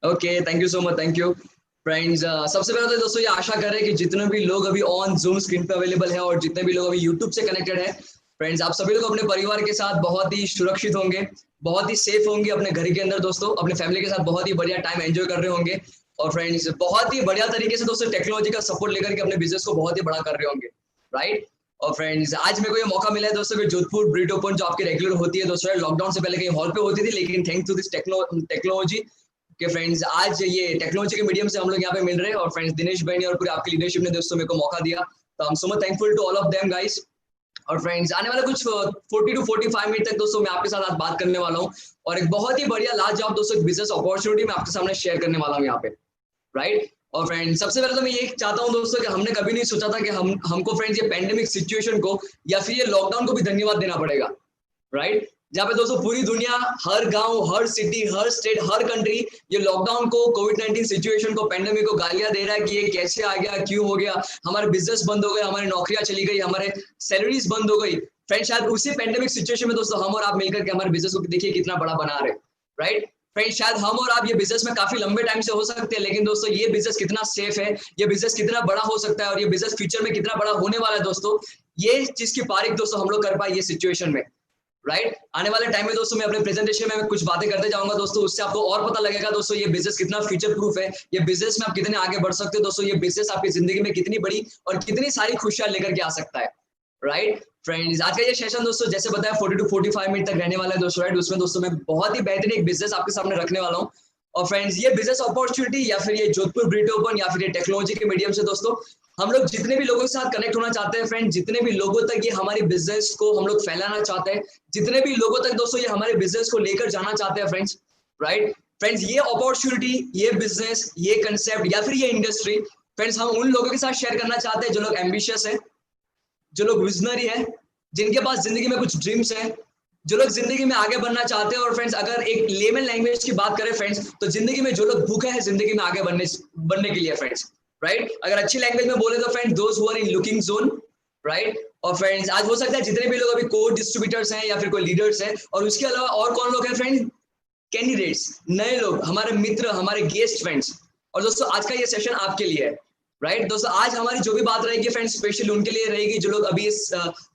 Okay, thank you so much, thank you friends. सबसे पहले तो दोस्तों ये आशा कर रहे हैं कि जितने भी लोग अभी ऑन जूम स्क्रीन पे अवेलेबल है और जितने भी लोग अभी यूट्यूब से कनेक्टेड है, फ्रेंड्स आप सभी लोग अपने परिवार के साथ बहुत ही सुरक्षित होंगे, बहुत ही सेफ होंगे अपने घर के अंदर दोस्तों, अपने फैमिली के साथ बहुत ही बढ़िया टाइम एंजॉय कर रहे होंगे। और फ्रेंड्स बहुत ही बढ़िया तरीके से दोस्तों टेक्नोलॉजी का सपोर्ट लेकर के अपने बिजनेस को बहुत ही बड़ा कर रहे होंगे, राइट। और फ्रेंड्स आज मेरे को ये मौका मिला है दोस्तों कि जोधपुर ब्रीड ओपन जो आपकी रेगुलर होती है दोस्तों, लॉकडाउन से पहले कहीं हॉल पे होती थी, लेकिन थैंक्स टू दिस टेक्नोलॉजी कि फ्रेंड्स आज ये टेक्नोलॉजी के मीडियम से हम लोग यहाँ पे मिल रहे हैं। और फ्रेंड्स दिनेश भाई ने और पूरी आपकी लीडरशिप ने दोस्तों मेरे को मौका दिया, तो I am so much thankful to all of them guys. और फ्रेंड्स आने वाले कुछ 40 टू 45 मिनट तक दोस्तों मैं आपके साथ आज बात करने वाला हूँ और एक बहुत ही बढ़िया लाजवाब दोस्तों बिजनेस अपॉर्चुनिटी मैं आपके सामने शेयर करने वाला हूँ यहाँ पे, राइट। और फ्रेंड्स सबसे पहले तो मैं ये चाहता हूँ दोस्तों कि हमने कभी नहीं सोचा था कि हमको फ्रेंड्स ये पैंडेमिक सिचुएशन को या फिर ये लॉकडाउन को भी धन्यवाद देना पड़ेगा, राइट। जहाँ पे दोस्तों पूरी दुनिया, हर गांव, हर सिटी, हर स्टेट, हर कंट्री ये लॉकडाउन को, कोविड-19 सिचुएशन को, पैंडेमिक को गालियां दे रहा है कि ये कैसे आ गया, क्यों हो गया, हमारे बिजनेस बंद हो गए, हमारी नौकरियां चली गई, हमारे सैलरीज बंद हो गई। फ्रेंड्स शायद उसी पैंडेमिक सिचुएशन में दोस्तों हम और आप मिलकर के हमारे बिजनेस को देखिए कितना बड़ा बना रहे, राइट। फ्रेंड्स शायद हम और आप ये बिजनेस में काफी लंबे टाइम से हो सकते हैं, लेकिन दोस्तों ये बिजनेस कितना सेफ है, ये बिजनेस कितना बड़ा हो सकता है और ये बिजनेस फ्यूचर में कितना बड़ा होने वाला है दोस्तों, ये चीज की पारिख दोस्तों हम लोग कर पाए ये सिचुएशन में, राइट। आने वाले टाइम में दोस्तों मैं अपने प्रेजेंटेशन में कुछ बातें करते जाऊंगा दोस्तों, उससे आपको और पता लगेगा दोस्तों ये बिजनेस कितना फ्यूचर प्रूफ है, ये बिजनेस में आप कितने आगे बढ़ सकते हो दोस्तों, ये बिजनेस आपकी जिंदगी में कितनी बड़ी और कितनी सारी खुशियां लेकर के आ सकता है, राइट। फ्रेंड्स आज का ये सेशन दोस्तों जैसे बताया 40 टू 45 मिनट तक रहने वाला है दोस्तों, राइट। उसमें दोस्तों मैं बहुत ही बेहतरीन एक बिजनेस आपके सामने रखने वाला हूँ। और फ्रेंड्स ये बिजनेस अपॉर्चुनिटी या फिर ये जोधपुर ब्रीड ओपन या फिर ये टेक्नोलॉजी के मीडियम से दोस्तों हम लोग जितने भी लोगों के साथ कनेक्ट होना चाहते हैं फ्रेंड, जितने भी लोगों तक ये हमारी बिजनेस को हम लोग फैलाना चाहते हैं, जितने भी लोगों तक दोस्तों ये हमारे बिजनेस को लेकर जाना चाहते हैं फ्रेंड्स, राइट। फ्रेंड्स ये अपॉर्चुनिटी, ये बिजनेस, ये कंसेप्ट या फिर ये इंडस्ट्री फ्रेंड्स हम उन लोगों के साथ शेयर करना चाहते हैं जो लोग एम्बिशियस है, जो लोग विजनरी है, जिनके पास जिंदगी में कुछ ड्रीम्स है, जो लोग जिंदगी में आगे बढ़ना चाहते हैं। और फ्रेंड्स अगर एक लेमन लैंग्वेज की बात करें फ्रेंड्स, तो जिंदगी में जो लोग भूखे हैं जिंदगी में आगे बढ़ने के लिए फ्रेंड्स, राइट। अगर अच्छी लैंग्वेज में बोले तो friends those who are in looking zone, right. और फ्रेंड्स आज हो सकता है जितने भी लोग अभी कोड डिस्ट्रीब्यूटर्स हैं या फिर कोई लीडर्स हैं, और उसके अलावा और कौन लोग हैं फ्रेंड्स, कैंडिडेट्स, नए लोग, हमारे मित्र, हमारे गेस्ट फ्रेंड्स। और दोस्तों आज का ये सेशन आपके लिए है, राइट दोस्तों। आज हमारी जो भी बात रहेगी फ्रेंड्स स्पेशली उनके लिए रहेगी जो लोग अभी इस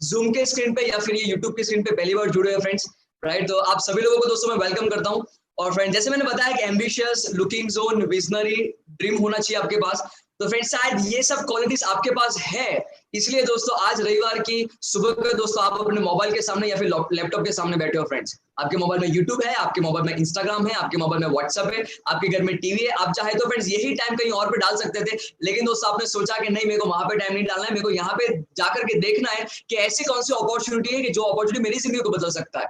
जूम के स्क्रीन पे या फिर ये यूट्यूब के स्क्रीन पे पहली बार जुड़े हैं फ्रेंड्स, राइट। तो आप सभी लोगों को दोस्तों मैं वेलकम करता हूं। और फ्रेंड जैसे मैंने बताया कि ambitious, looking zone, visionary, dream होना चाहिए आपके पास। तो फ्रेंड्स शायद ये सब क्वालिटीज आपके पास है, इसलिए दोस्तों आज रविवार की सुबह को दोस्तों आप अपने मोबाइल के सामने या फिर लैपटॉप के सामने बैठे हो फ्रेंड्स। आपके मोबाइल में यूट्यूब है, आपके मोबाइल में इंस्टाग्राम है, आपके मोबाइल में व्हाट्सएप है, आपके घर में टीवी है। आप चाहे तो फ्रेंड्स यही टाइम कहीं और पे डाल सकते थे, लेकिन दोस्तों आपने सोचा कि नहीं, मेरे को वहां पे टाइम नहीं डालना है, मेरे को यहाँ पे जाकर के देखना है कि ऐसी कौन सी अपॉर्चुनिटी है कि जो अपॉर्चुनिटी मेरी जिंदगी को बदल सकता है।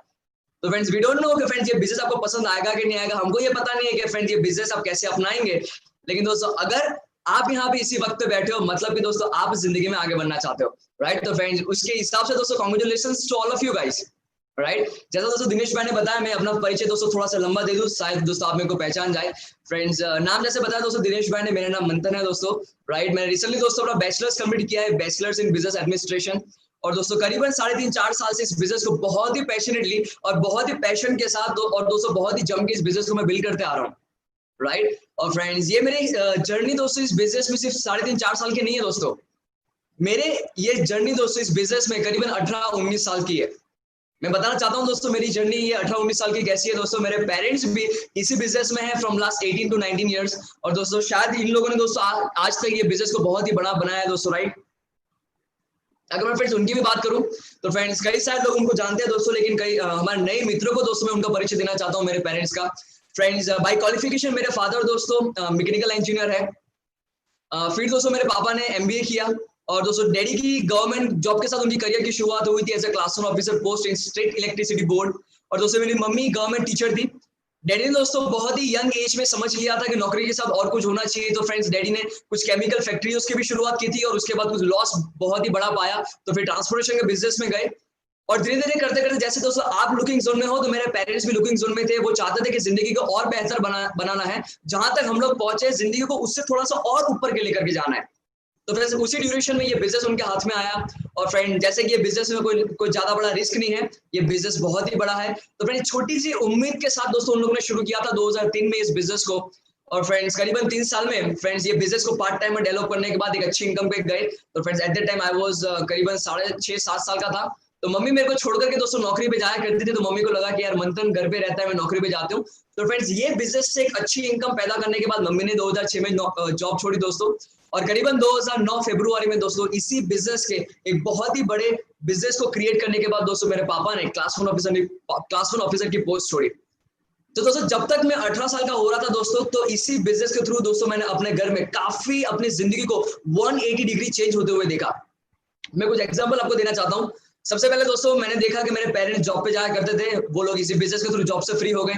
तो फ्रेंड्स वी डोंट नो कि फ्रेंड्स ये बिजनेस आपको पसंद आएगा कि नहीं आएगा, हमको ये पता नहीं है कि फ्रेंड्स ये बिजनेस आप कैसे अपनाएंगे, लेकिन दोस्तों अगर आप यहाँ पे इसी वक्त पे बैठे हो मतलब कि दोस्तों आप जिंदगी में आगे बढ़ना चाहते हो, राइट। तो फ्रेंड्स उसके हिसाब से दोस्तों congratulations to all of you guys, right. जैसा दोस्तों दिनेश भाई ने बताया, मैं अपना परिचय दोस्तों थोड़ा सा लंबा दे दूं, शायद दोस्तों आप मेरे को पहचान जाए। फ्रेंड्स नाम जैसे बताया दोस्तों दिनेश भाई ने, मेरा नाम मंथन है दोस्तों, राइट। मैंने रिसेंटली दोस्तों अपना बैचलर्स कंप्लीट किया है, बैचलर्स इन बिजनेस एडमिनिस्ट्रेशन। और दोस्तों करीबन 3.5-4 साल से इस बिजनेस को बहुत ही पैशनेटली और बहुत ही पैशन के साथ और दोस्तों बहुत ही जम के इस बिजनेस को मैं बिल्ड करते आ रहा हूँ, राइट। और फ्रेंड्स ये मेरी जर्नी दोस्तों इस बिजनेस में सिर्फ 3.5-4 साल की नहीं है दोस्तों, मेरे ये जर्नी दोस्तों इस बिजनेस में करीबन 18-19 साल की है। मैं बताना चाहता हूं दोस्तों मेरी जर्नी ये 18-19 साल की कैसी है दोस्तों। मेरे पेरेंट्स भी इसी बिजनेस में है फ्रॉम लास्ट 18 टू 19 ईयर्स, और दोस्तों शायद इन लोगों ने दोस्तों आज तक ये बिजनेस को बहुत ही बड़ा बनाया है दोस्तों, राइट। अगर मैं फ्रेंड्स उनकी भी बात करूं तो फ्रेंड्स कई सारे लोग उनको जानते हैं दोस्तों, लेकिन कई हमारे नए मित्रों को दोस्तों मैं उनका परिचय देना चाहता हूं, मेरे पेरेंट्स का। फ्रेंड्स बाय क्वालिफिकेशन मेरे फादर दोस्तों मैकेनिकल इंजीनियर है, फिर दोस्तों मेरे पापा ने एमबीए किया, और दोस्तों डैडी की गवर्नमेंट जॉब के साथ उनकी करियर की शुरुआत हुई थी as a classroom officer post in state electricity board. और दोस्तों मेरी मम्मी गवर्नमेंट टीचर थी। डैडी ने दोस्तों बहुत ही यंग एज में समझ लिया था कि नौकरी के साथ और कुछ होना चाहिए, तो फ्रेंड्स डैडी ने कुछ केमिकल फैक्ट्री उसकी भी शुरुआत की थी, और उसके बाद कुछ लॉस बहुत ही बड़ा पाया, तो फिर ट्रांसपोर्टेशन के बिजनेस में गए। और धीरे धीरे करते करते जैसे दोस्तों आप लुकिंग जोन में हो, तो मेरे पेरेंट्स भी लुकिंग जोन में थे। वो चाहते थे कि जिंदगी को और बेहतर बनाना है, जहां तक हम लोग पहुंचे जिंदगी को उससे थोड़ा सा और ऊपर के लेकर के जाना है। तो फ्रेंड्स उसी ड्यूरेशन में ये बिजनेस उनके हाथ में आया। और फ्रेंड जैसे कि ये बिजनेस में कोई ज्यादा बड़ा रिस्क नहीं है, ये बिजनेस बहुत ही बड़ा है। तो फ्रेंड छोटी सी उम्मीद के साथ दोस्तों उन लोगों ने शुरू किया था 2003 में इस बिजनेस को। और फ्रेंड्स करीबन 3 साल में फ्रेंड्स ये बिजनेस को पार्ट टाइम में डेवलप करने के बाद एक अच्छी इनकम पे गए। तो friends at the time I was करीबन 6.5-7 साल का था। तो मम्मी मेरे को छोड़ करके दोस्तों नौकरी पे जाया करती थी, तो मम्मी को लगा कि यार मंथन घर पे रहता है, मैं नौकरी पे जाती हूँ। तो फ्रेंड्स ये बिजनेस से एक अच्छी इनकम पैदा करने के बाद मम्मी ने 2006 में जॉब छोड़ी दोस्तों, और करीबन 2009 फरवरी में दोस्तों इसी बिजनेस के एक बहुत ही बड़े बिजनेस को क्रिएट करने के बाद दोस्तों मेरे पापा ने क्लास वन ऑफिसर की पोस्ट छोड़ी। तो दोस्तों जब तक मैं 18 साल का हो रहा था दोस्तों, तो इसी बिजनेस के थ्रू दोस्तों मैंने अपने घर में काफी अपनी जिंदगी को 180 डिग्री चेंज होते हुए देखा। मैं कुछ एग्जांपल आपको देना चाहता हूँ। सबसे पहले दोस्तों मैंने देखा कि मेरे पेरेंट्स जॉब पे जाया करते थे, वो लोग इसी बिजनेस के थ्रू जॉब से फ्री हो गए।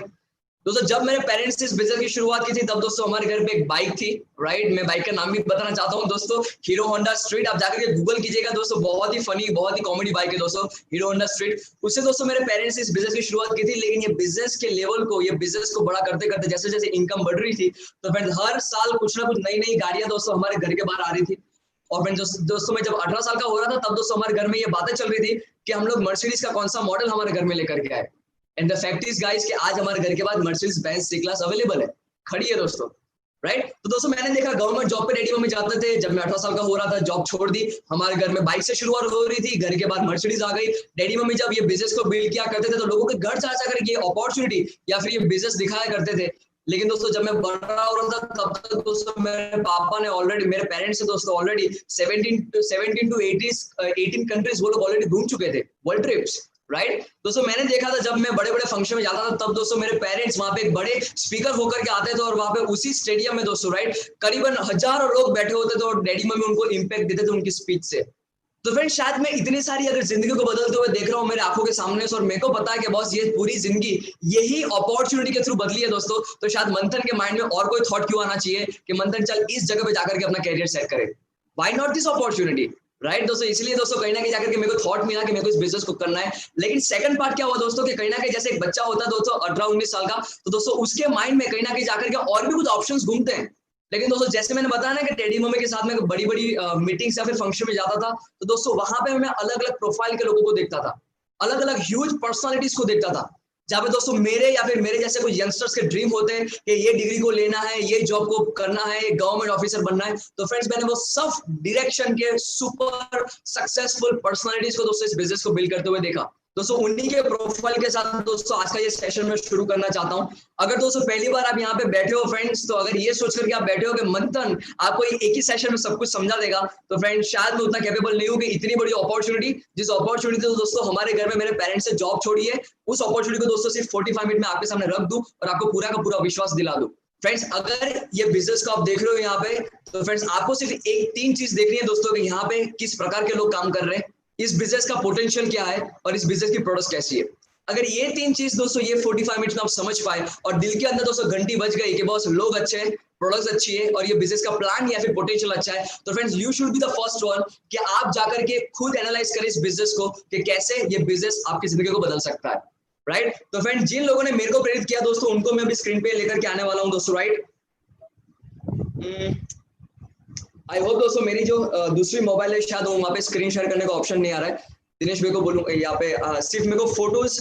दोस्तों जब मेरे पेरेंट्स ने इस बिजनेस की शुरुआत की थी तब दोस्तों हमारे घर पे एक बाइक थी, राइट। मैं बाइक का नाम भी बताना चाहता हूँ दोस्तों, हीरो होंडा स्ट्रीट। आप जाकर के गूगल कीजिएगा दोस्तों, बहुत ही फनी, बहुत ही कॉमेडी बाइक है दोस्तों, हीरो होंडा स्ट्रीट। उससे दोस्तों मेरे पेरेंट्स ने इस बिजनेस की शुरुआत की थी, लेकिन ये बिजनेस के लेवल को, ये बिजनेस को बड़ा करते करते जैसे जैसे इनकम बढ़ रही थी, तो फ्रेंड्स हर साल कुछ ना कुछ नई नई गाड़ियां दोस्तों हमारे घर के बाहर आ रही थी। और फ्रेंड्स दोस्तों मैं जब 18 साल का हो रहा था तब दोस्तों हमारे घर में ये बातें चल रही थी कि हम लोग मर्सिडीज का कौन सा मॉडल हमारे घर में लेकर के आए। And the fact is guys कि आज हमारे घर के बाद Mercedes Benz C class available है, खड़ी है दोस्तों, राइट। तो दोस्तों मैंने देखा गवर्नमेंट जॉब पे डैडी मम्मी जाते थे, जब मैं 18 साल का हो रहा था जॉब छोड़ दी, हमारे घर में बाइक से शुरुआत हो रही थी, घर के बाद मर्सिडीज आ गई। डैडी मम्मी जब ये बिजनेस को बिल्ड किया करते थे तो लोगों के घर जा जाकर ये अपॉर्चुनिटी या फिर ये बिजनेस दिखाया करते थे। लेकिन दोस्तों जब मैं बड़ा हो रहा था तब तक दोस्तों मेरे पापा ने ऑलरेडी, मेरे पेरेंट्स से दोस्तों ऑलरेडी 17 टू 18 कंट्रीज वो लोग ऑलरेडी घूम चुके थे, वर्ल्ड ट्रिप्स, राइट। दोस्तों मैंने देखा था जब मैं बड़े बड़े फंक्शन में जाता था तब दोस्तों मेरे पेरेंट्स वहां पे एक बड़े स्पीकर होकर के आते थे, और वहां पे उसी स्टेडियम में दोस्तों, राइट, करीबन हजारों लोग बैठे होते थे और डैडी मम्मी उनको इंपैक्ट देते थे उनकी स्पीच से। तो फ्रेंड शायद मैं इतनी सारी अगर जिंदगी को बदलते हुए देख रहा हूँ मेरे आंखों के सामने से, और मेरे को पता है कि बॉस ये पूरी जिंदगी यही अपॉर्चुनिटी के थ्रू बदली है दोस्तों, तो शायद मंथन के माइंड में और कोई थॉट क्यों आना चाहिए कि मंथन चल इस जगह पे जाकर के अपना कैरियर सेट करे। Why not this opportunity, right दोस्तों। इसलिए दोस्तों कहीं ना कहीं जाकर के मेरे को थॉट मिला कि मेरे को इस बिजनेस को करना है। लेकिन सेकंड पार्ट क्या हुआ दोस्तों कि कहीं ना कहीं जैसे एक बच्चा होता है दोस्तों 18-19 साल का, तो दोस्तों उसके माइंड में कहीं ना कहीं जाकर के और भी कुछ ऑप्शंस घूमते हैं। लेकिन दोस्तों जैसे मैंने बताया ना कि डैडी मम्मी के साथ में बड़ी बड़ी मीटिंग्स या फिर फंक्शन में जाता था, तो दोस्तों वहां पे मैं अलग अलग प्रोफाइल के लोगों को देखता था, अलग अलग ह्यूज पर्सनालिटीज को देखता था, जहाँ पे दोस्तों मेरे या फिर मेरे जैसे कुछ यंगस्टर्स के ड्रीम होते हैं कि ये डिग्री को लेना है, ये जॉब को करना है, ये गवर्नमेंट ऑफिसर बनना है। तो फ्रेंड्स मैंने वो सब डायरेक्शन के सुपर सक्सेसफुल पर्सनालिटीज को दोस्तों इस बिजनेस को बिल्ड करते हुए देखा। दोस्तों उन्हीं के प्रोफाइल के साथ दोस्तों आज का ये सेशन में शुरू करना चाहता हूं। अगर दोस्तों पहली बार आप यहाँ पे बैठे हो फ्रेंड्स, तो अगर ये सोच करके आप बैठे हो कि मंथन आपको एक ही सेशन में सब कुछ समझा देगा, तो फ्रेंड्स शायद मैं उतना कैपेबल नहीं हूँ कि इतनी बड़ी अपॉर्चुनिटी, जिस अपॉर्चुनिटी तो दोस्तों हमारे घर में मेरे पेरेंट्स से जॉब छोड़ी है, उस अपॉर्चुनिटी को दोस्तों सिर्फ 45 मिनट में आपके सामने रख दूं और आपको पूरा का पूरा विश्वास दिला दूं। फ्रेंड्स अगर ये बिजनेस को आप देख रहे हो यहाँ पे, तो फ्रेंड्स आपको सिर्फ एक 3 चीज देखनी है दोस्तों कि यहाँ पे किस प्रकार के लोग काम कर रहे हैं, इस बिजनेस का पोटेंशियल क्या है और इस बिजनेस की प्रोडक्ट्स कैसी है। अगर ये 3 चीज दोस्तों ये 45 मिनट में आप समझ पाए और दिल के अंदर दोस्तों घंटी बज गई कि बॉस लोग अच्छे हैं, प्रोडक्ट्स अच्छी है और ये बिजनेस का प्लान या फिर पोटेंशियल अच्छा है, तो friends you should be the first one कि आप जाकर के खुद एनालाइज करें इस बिजनेस को कि कैसे ये बिजनेस आपकी जिंदगी को बदल सकता है, राइट। तो फ्रेंड्स जिन लोगों ने मेरे को प्रेरित किया दोस्तों उनको मैं अभी स्क्रीन पे लेकर के आने वाला हूं दोस्तों, राइट। आई होप दोस्तों मेरी जो दूसरी मोबाइल है शायद वहां पे स्क्रीन शेयर करने का ऑप्शन नहीं आ रहा है। दिनेश मेरे को बोलूँ यहाँ पे सिर्फ मेरे को फोटोज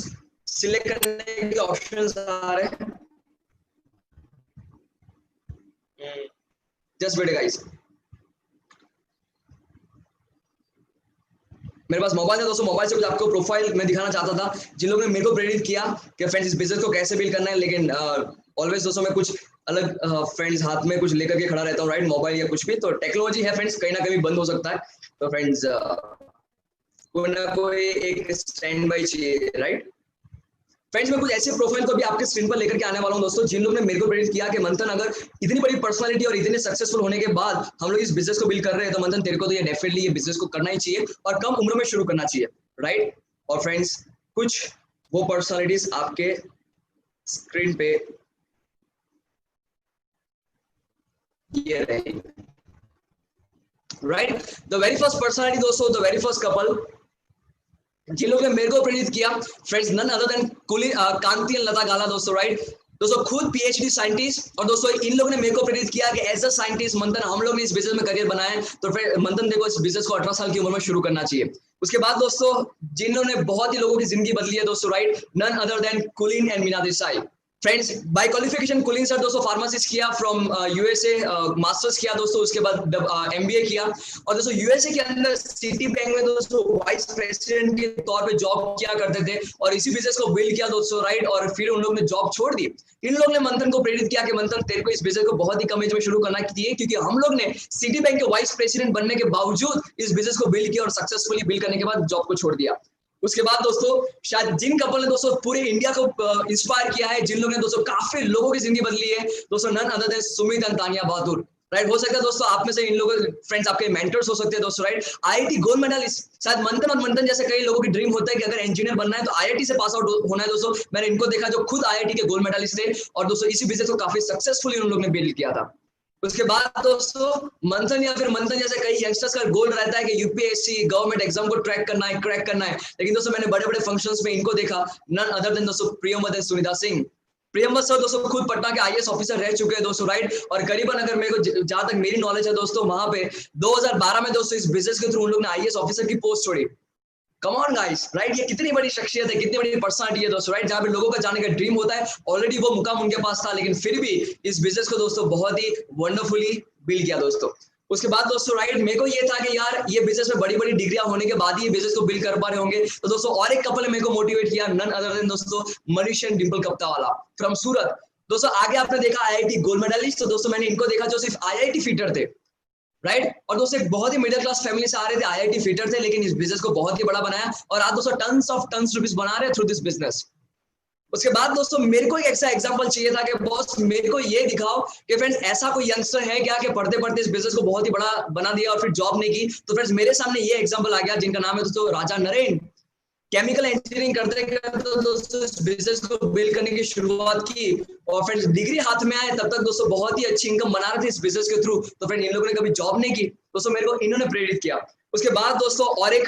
सिलेक्ट करने के ऑप्शंस आ रहे हैं। जस्ट वेट गाइस, मेरे पास मोबाइल है दोस्तों, मोबाइल से कुछ आपको प्रोफाइल मैं दिखाना चाहता था जिन लोगों ने मेरे को प्रेरित किया कि फ्रेंड्स इस बिजनेस को कैसे बिल्ड करना है। लेकिन ऑलवेज दोस्तों मैं कुछ अलग फ्रेंड्स हाथ में कुछ लेकर के खड़ा रहता हूँ, राइट, मोबाइल या कुछ भी, तो टेक्नोलॉजी है फ्रेंड्स, कहीं ना कहीं बंद हो सकता है, तो फ्रेंड्स कोई ना कोई एक स्टैंड बाई चाहिए, राइट। फ्रेंड्स मैं कुछ ऐसे प्रोफाइल को भी आपके स्क्रीन पर लेकर के आने वाला हूं दोस्तों जिन लोगों ने मेरे को प्रेरित किया कि मंथन अगर इतनी बड़ी पर्सनालिटी और इतने सक्सेसफुल होने के बाद हम लोग इस बिजनेस को बिल्ड कर रहे हैं, तो मंथन तेरे को तो ये डेफिनेटली ये बिजनेस को करना ही चाहिए और कम उम्र में शुरू करना चाहिए, राइट। और फ्रेंड्स कुछ वो पर्सनालिटीज आपके स्क्रीन पे ये रहेंगे, right. The very first personality दोस्तों, द वेरी फर्स्ट कपल जिन लोगों ने मेरे को प्रेरित किया friends, none other than Kanti and Lata Gala दोस्तों, राइट। दोस्तों खुद पीएचडी साइंटिस्ट, और दोस्तों इन लोगों ने मेरे को प्रेरित किया कि एज अ साइंटिस्ट मंथन हम लोग ने इस बिजनेस में करियर बनाया है, तो फिर मंथन देखो इस बिजनेस को 18 साल की उम्र में शुरू करना चाहिए। उसके बाद दोस्तों जिन्होंने बहुत ही लोगों की जिंदगी बदली है दोस्तों, right, none other than Kulin and Meena Desai. Friends by qualification Kuling sir दोस्तों फार्मासिस्ट किया फ्रॉम यूएसए, मास्टर्स किया दोस्तों, उसके बाद एमबीए किया और दोस्तों यूएसए के अंदर सिटी बैंक में दोस्तों वाइस प्रेसिडेंट के तौर पे जॉब किया करते थे और इसी बिजनेस को बिल्ड किया दोस्तों, राइट। और फिर उन लोगों ने जॉब छोड़ दी। इन लोगों ने मंथन को प्रेरित किया कि मंथन तेरे को इस बिजनेस को बहुत ही कम एज में शुरू करना चाहिए, क्योंकि हम लोग ने सिटी बैंक के वाइस प्रेसिडेंट बनने के बावजूद इस बिजनेस को बिल्ड किया और सक्सेसफुली बिल्ड करने के बाद जॉब को छोड़ दिया। उसके बाद दोस्तों शायद जिन कपल ने दोस्तों पूरे इंडिया को इंस्पायर किया है, जिन लोगों ने दोस्तों काफी लोगों की जिंदगी बदली है दोस्तों, none other than Sumit and Tania Bahadur, right. हो सकता है दोस्तों आप में से इन लोगों फ्रेंड्स आपके मेंटर्स हो सकते हैं दोस्तों, राइट। आईआईटी गोल्ड मेडलिस्ट, शायद मंथन और मंथन जैसे कई लोगों की ड्रीम होता है कि अगर इंजीनियर बनना है तो आईआईटी से पास आउट होना है दोस्तों। मैंने इनको देखा जो खुद आईआईटी के गोल्ड मेडलिस्ट थे और दोस्तों इसी बिजनेस को काफी सक्सेसफुली उन लोगों ने बिल्ड किया था। उसके बाद दोस्तों मंथन या फिर मंथन जैसे कई यंगस्टर्स का गोल रहता है कि यूपीएससी गवर्नमेंट एग्जाम को क्रैक करना है, लेकिन दोस्तों मैंने बड़े बड़े फंक्शंस में इनको देखा, नन अदर देन दोस्तों प्रियंवद सुनिता सिंह। प्रियंवद सर दोस्तों खुद पटना के आईएएस ऑफिसर रह चुके हैं दोस्तों, राइट। और करीबन अगर मेरे को जहां तक मेरी नॉलेज है दोस्तों, वहां पे 2012 में दोस्तों इस बिजनेस के थ्रू उन लोग ने आईएएस ऑफिसर की पोस्ट छोड़ी। Come on guys, right. ये कितनी बड़ी शख्सियत है, कितनी बड़ी पर्सनालिटी है दोस्तों, राइट। जहां पे लोगों का जाने का ड्रीम होता है, ऑलरेडी वो मुकाम उनके पास था, लेकिन फिर भी इस बिजनेस को दोस्तों बहुत ही वंडरफुली बिल्ड किया दोस्तों। उसके बाद दोस्तों राइट मेरे को ये था कि यार ये बिजनेस में बड़ी बड़ी डिग्रियां होने के बाद ही ये बिजनेस को बिल्ड कर पा रहे होंगे, तो दोस्तों और एक कपल ने मेरे को मोटिवेट किया, नन अदर देन दोस्तों मनीष एंड डिंपल कप्तावाला फ्रॉम सूरत। दोस्तों आगे आपने देखा आईआईटी गोल्ड मेडलिस्ट, तो दोस्तों मैंने इनको देखा जो सिर्फ आईआईटी फिटर थे, राइट। और दोस्तों एक बहुत ही मिडिल क्लास फैमिली से आ रहे थे, आईआईटी फिटर थे, लेकिन इस बिजनेस को बहुत ही बड़ा बनाया और आज दोस्तों टन्स रुपीस बना रहे हैं थ्रू दिस बिजनेस। उसके बाद दोस्तों मेरे को एक ऐसा एग्जांपल चाहिए था कि बॉस मेरे को ये दिखाओ कि फ्रेंड्स ऐसा कोई यंगस्टर है क्या कि पढ़ते पढ़ते इस बिजनेस को बहुत ही बड़ा बना दिया और फिर जॉब नहीं की। तो फ्रेंड्स मेरे सामने ये एग्जांपल आ गया जिनका नाम है दोस्तों राजा नरेन। केमिकल इंजीनियरिंग करते करते दोस्तों इस बिजनेस को बिल्ड करने की शुरुआत की और फ्रेंड्स डिग्री हाथ में आए तब तक दोस्तों बहुत ही अच्छी इनकम बना रहे थे इस बिजनेस के थ्रू। तो फ्रेंड इन लोगों ने कभी जॉब नहीं की दोस्तों, मेरे को इन्होंने प्रेरित किया। उसके बाद दोस्तों और एक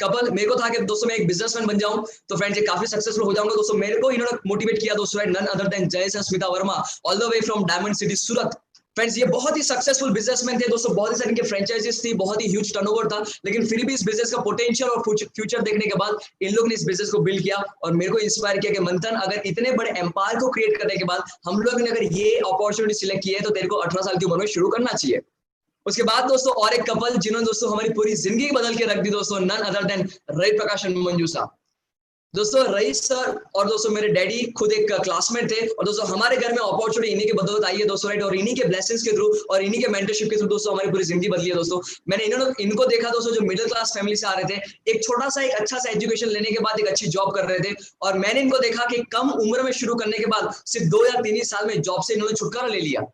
कपल मेरे को था कि दोस्तों मैं एक बिजनेसमैन बन जाऊं तो फ्रेंड्स ये काफी सक्सेसफुल हो जाऊंगा दोस्तों। मेरे को इन्होंने मोटिवेट किया दोस्तों, none other than Jayesh Smita Verma all the way from diamond city Surat. Friends ये बहुत ही सक्सेसफुल बिजनेसमैन थे दोस्तों, बहुत ही सारी इनके फ्रेंचाइजीज थी, बहुत ही ह्यूज टर्नओवर था, लेकिन फिर भी इस बिजनेस का पोटेंशियल और फ्यूचर देखने के बाद इन लोग ने इस बिजनेस को बिल्ड किया और मेरे को इंस्पायर किया कि मंथन अगर इतने बड़े एम्पायर को क्रिएट करने के बाद हम लोग ने अगर ये अपॉर्चुनिटी सिलेक्ट की है तो तेरे को 18 साल की उम्र में शुरू करना चाहिए। उसके बाद दोस्तों और एक कपल जिन्होंने दोस्तों हमारी पूरी जिंदगी बदल के रख दी दोस्तों, none other than Ravi Prakash and Manju Sahab. दोस्तों रईस सर और दोस्तों मेरे डैडी खुद एक क्लासमेट थे और दोस्तों हमारे घर में अपॉर्चुनिटी इन्हीं की बदौलत आई है दोस्तों, राइट। और इन्हीं के ब्लेसिंग्स के थ्रू और इन्हीं के मेंटरशिप के थ्रू दोस्तों हमारी पूरी जिंदगी बदली है दोस्तों। मैंने इनको देखा दोस्तों जो मिडिल क्लास फैमिली से आ रहे थे, एक छोटा सा एक अच्छा सा एजुकेशन लेने के बाद एक अच्छी जॉब कर रहे थे और मैंने इनको देखा कि कम उम्र में शुरू करने के बाद सिर्फ 2 या 3 ही साल में जॉब से इन्होंने छुटकारा ले लिया।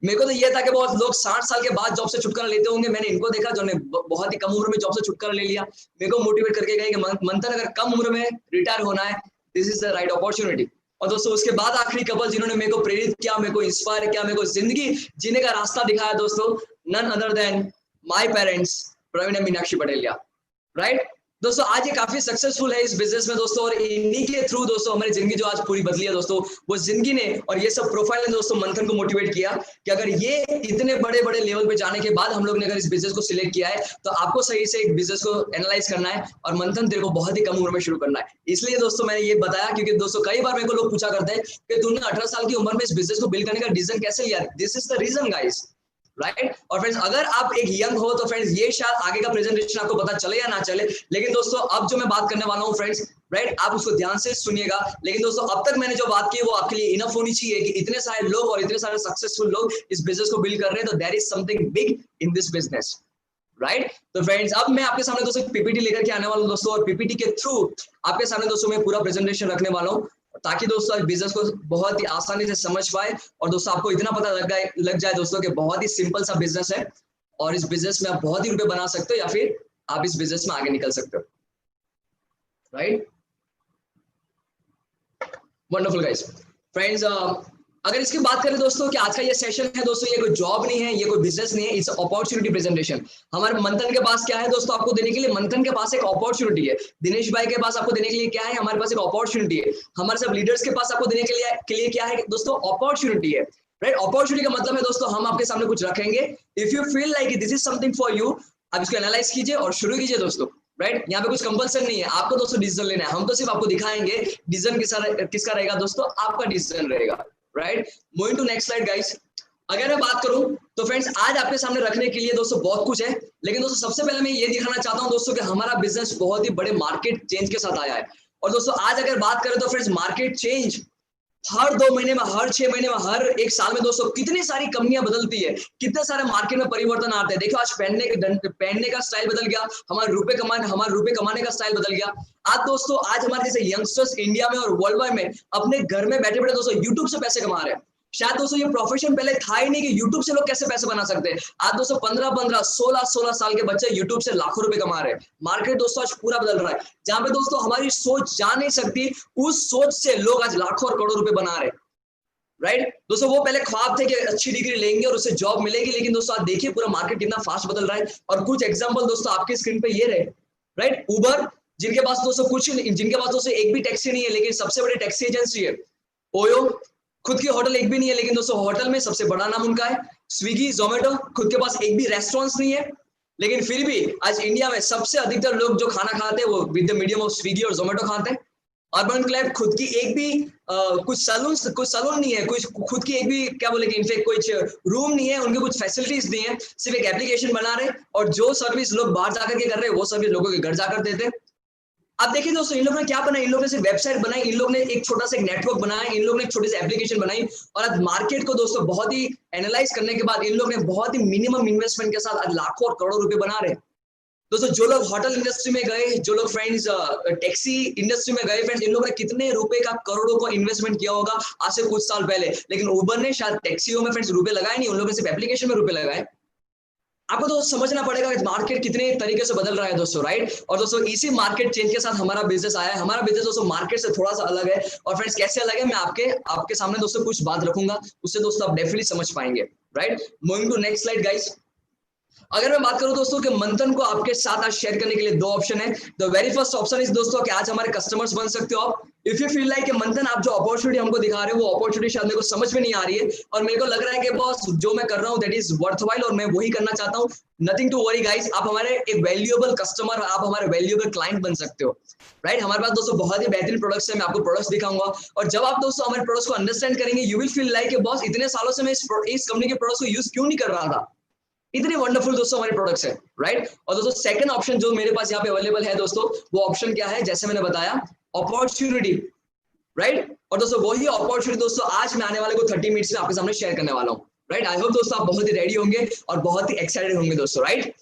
मेरे को तो ये था कि बहुत लोग 60 साल के बाद जॉब से छुटकारा लेते होंगे, मैंने इनको देखा जो ने बहुत ही कम उम्र में जॉब से छुटकारा ले लिया। मेरे को मोटिवेट करके गए कि मंथन अगर कम उम्र में रिटायर होना है this is the right opportunity. और दोस्तों उसके बाद आखिरी कपल जिन्होंने मेरे को प्रेरित किया, मेरे को इंस्पायर किया, मेरे को जिंदगी जीने का रास्ता दिखाया दोस्तों, none other than my parents Pravin and Meenakshi Patelia, right. दोस्तों आज ये काफी सक्सेसफुल है इस बिजनेस में दोस्तों और इन्हीं के थ्रू दोस्तों हमारी जिंदगी जो आज पूरी बदली है दोस्तों, वो जिंदगी ने और ये सब प्रोफाइल ने दोस्तों मंथन को मोटिवेट किया कि अगर ये इतने बड़े बड़े लेवल पे जाने के बाद हम लोग ने अगर इस बिजनेस को सिलेक्ट किया है तो आपको सही से एक बिजनेस को एनालाइज करना है और मंथन तेरे को बहुत ही कम उम्र में शुरू करना है। इसलिए दोस्तों मैंने ये बताया क्योंकि दोस्तों कई बार मेरे को लोग पूछा करते हैं कि तुमने 18 साल की उम्र में इस बिजनेस को बिल्ड करने का डिसीजन कैसे लिया। This is the reason guys, right. और फ्रेंड्स अगर आप एक यंग हो तो फ्रेंड्स ये शायद आगे का प्रेजेंटेशन आपको पता चले या ना चले, लेकिन दोस्तों अब जो मैं बात करने वाला हूँ फ्रेंड्स, राइट, आप उसको ध्यान से सुनिएगा। लेकिन दोस्तों अब तक मैंने जो बात की वो आपके लिए इनफ होनी चाहिए कि इतने सारे लोग और इतने सारे सक्सेसफुल लोग इस बिजनेस को बिल्ड कर रहे हैं, तो there is something big in this business, right. तो फ्रेंड्स अब मैं आपके सामने दोस्तों पीपीटी लेकर के आने वाला हूँ दोस्तों और पीपीटी के थ्रू आपके सामने दोस्तों मैं पूरा प्रेजेंटेशन रखने वाला हूँ ताकि दोस्तों इस बिजनेस को बहुत ही आसानी से समझ पाए और दोस्तों आपको इतना पता लग जाए दोस्तों कि बहुत ही सिंपल सा बिजनेस है और इस बिजनेस में आप बहुत ही रुपए बना सकते हो या फिर आप इस बिजनेस में आगे निकल सकते हो, राइट। Wonderful guys. फ्रेंड्स अगर इसकी बात करें दोस्तों कि आज का ये सेशन है दोस्तों, ये कोई जॉब नहीं है, ये कोई बिजनेस नहीं है, इट्स अपॉर्चुनिटी प्रेजेंटेशन। हमारे मंथन के पास क्या है दोस्तों आपको देने के लिए, मंथन के पास एक अपॉर्चुनिटी है। दिनेश भाई के पास आपको देने के लिए क्या है, हमारे पास एक अपॉर्चुनिटी है। हमारे सब लीडर्स के पास आपको देने के लिए क्या है दोस्तों, अपॉर्चुनिटी है, राइट। अपॉर्चुनिटी का मतलब है दोस्तों हम आपके सामने कुछ रखेंगे, if you feel like this is something for you, आप इसको एनालाइज कीजिए और शुरू कीजिए दोस्तों, राइट। यहाँ पे कुछ कंपल्सन नहीं है, आपको दोस्तों डिसीजन लेना है, हम तो सिर्फ आपको दिखाएंगे डिसीजन किसका रहेगा दोस्तों, आपका डिसीजन रहेगा, right. Moving to next slide guys. अगर मैं बात करूं तो फ्रेंड्स आज आपके सामने रखने के लिए दोस्तों बहुत कुछ है, लेकिन दोस्तों सबसे पहले मैं ये दिखाना चाहता हूं दोस्तों कि हमारा बिजनेस बहुत ही बड़े मार्केट चेंज के साथ आया है। और दोस्तों आज अगर बात करें तो फ्रेंड्स मार्केट चेंज हर 2 महीने में, हर 6 महीने में, हर एक साल में दोस्तों कितनी सारी कंपनियां बदलती है, कितने सारे मार्केट में परिवर्तन आते हैं। देखो आज पहनने का स्टाइल बदल गया, हमारे रुपए कमाने का स्टाइल बदल गया। आज दोस्तों आज हमारे जैसे यंगस्टर्स इंडिया में और वर्ल्ड वाइड में अपने घर में बैठे बैठे दोस्तों यूट्यूब से पैसे कमा रहे हैं। शायद दोस्तों ये प्रोफेशन पहले था ही नहीं कि यूट्यूब से लोग कैसे पैसे बना सकते हैं। आज दोस्तों 15-15, 16-16 साल के बच्चे यूट्यूब से लाखों रुपए कमा रहे हैं। मार्केट दोस्तों आज पूरा बदल रहा है, जहां पे दोस्तों हमारी सोच जा नहीं सकती, उस सोच से लोग आज लाखों और करोड़ों रुपए बना रहे हैं, राइट। दोस्तों वो पहले ख्वाब थे कि अच्छी डिग्री लेंगे और उससे जॉब मिलेगी, लेकिन दोस्तों आज देखिए पूरा मार्केट कितना फास्ट बदल रहा है। और कुछ एग्जांपल दोस्तों आपकी स्क्रीन पे ये रहे, राइट। उबर, जिनके पास दोस्तों एक भी टैक्सी नहीं है लेकिन सबसे बड़ी टैक्सी एजेंसी है। ओयो, खुद की होटल एक भी नहीं है लेकिन दोस्तों होटल में सबसे बड़ा नाम उनका है। स्विगी, जोमेटो, खुद के पास एक भी रेस्टोरेंट्स नहीं है, लेकिन फिर भी आज इंडिया में सबसे अधिकतर लोग जो खाना खाते हैं वो with the medium of Swiggy और जोमेटो खाते हैं। अर्बन क्लैब, खुद की एक भी कुछ सैलून नहीं है, कुछ खुद की एक भी क्या बोलेंगे इनफेक्ट कुछ रूम नहीं है, उनके कुछ फैसिलिटीज नहीं है, सिर्फ एक एप्लीकेशन बना रहे और जो सर्विस लोग बाहर जाकर के कर रहे हैं वो सर्विस लोगों के घर जाकर देते हैं। अब देखिए दोस्तों इन लोगों ने क्या बनाया, इन लोगों ने सिर्फ वेबसाइट बनाई, इन लोगों ने एक छोटा सा नेटवर्क बनाया, इन लोगों ने एक छोटी सी एप्लीकेशन बनाई और आज मार्केट को दोस्तों बहुत ही एनालाइज करने के बाद इन लोगों ने बहुत ही मिनिमम इन्वेस्टमेंट के साथ आज लाखों और करोड़ों रुपए बना रहे हैं। दोस्तों जो लोग होटल इंडस्ट्री में गए, जो लोग फ्रेंड्स टैक्सी इंडस्ट्री में गए फ्रेंड्स, इन लोगों ने कितने रुपए का करोड़ों को इन्वेस्टमेंट किया होगा आज से कुछ साल पहले, लेकिन उबर ने शायद टैक्सियों में फ्रेंड्स रुपए लगाए नहीं, उन लोगों ने सिर्फ एप्लीकेशन में रुपए लगाए। आपको तो समझना पड़ेगा कि मार्केट कितने तरीके से बदल रहा है दोस्तों, राइट। और दोस्तों इसी मार्केट चेंज के साथ हमारा बिजनेस आया है। हमारा बिजनेस दोस्तों मार्केट से थोड़ा सा अलग है और फ्रेंड्स कैसे अलग है मैं आपके सामने दोस्तों कुछ बात रखूंगा, उससे दोस्तों आप डेफिनेटली समझ पाएंगे, right. Moving to next slide guys. अगर मैं बात करूं दोस्तों कि मंथन को आपके साथ आज शेयर करने के लिए 2 ऑप्शन है। The very first option is दोस्तों कि आज हमारे कस्टमर्स बन सकते हो आप। इफ यू फील लाइक मंथन आप जो अपॉर्चुनिटी हमको दिखा रहे हो वो अपॉर्चुनिटी शायद मेरे को समझ में नहीं आ रही है और मेरे को लग रहा है कि बॉस जो मैं कर रहा हूँ दैट इज वर्थवाइल और मैं वही करना चाहता हूँ, नथिंग टू वरी गाइस, आप हमारे एक वैल्यूएबल कस्टमर, आप हमारे वैल्यूएबल क्लाइंट बन सकते हो, राइट। हमारे पास दोस्तों बहुत ही बेहतरीन प्रोडक्ट्स है, मैं आपको प्रोडक्ट्स दिखाऊंगा और जब आप दोस्तों हमारे प्रोडक्ट्स को अंडरस्टैंड करेंगे you will feel like boss इतने सालों से मैं इस कंपनी के प्रोडक्ट्स को यूज क्यों नहीं कर रहा था, इतने वंडरफुल दोस्तों हमारे प्रोडक्ट्स है, राइट। और दोस्तों सेकंड ऑप्शन जो मेरे पास यहाँ पे अवेलेबल है दोस्तों, वो ऑप्शन क्या है, जैसे मैंने बताया अपॉर्चुनिटी, राइट। और दोस्तों वही अपॉर्चुनिटी दोस्तों आज मैं आने वाले को 30 मिनट्स में आपके सामने शेयर करने वाला हूँ, राइट। आई होप दोस्तों आप बहुत ही रेडी होंगे और बहुत ही एक्साइटेड होंगे दोस्तों, राइट।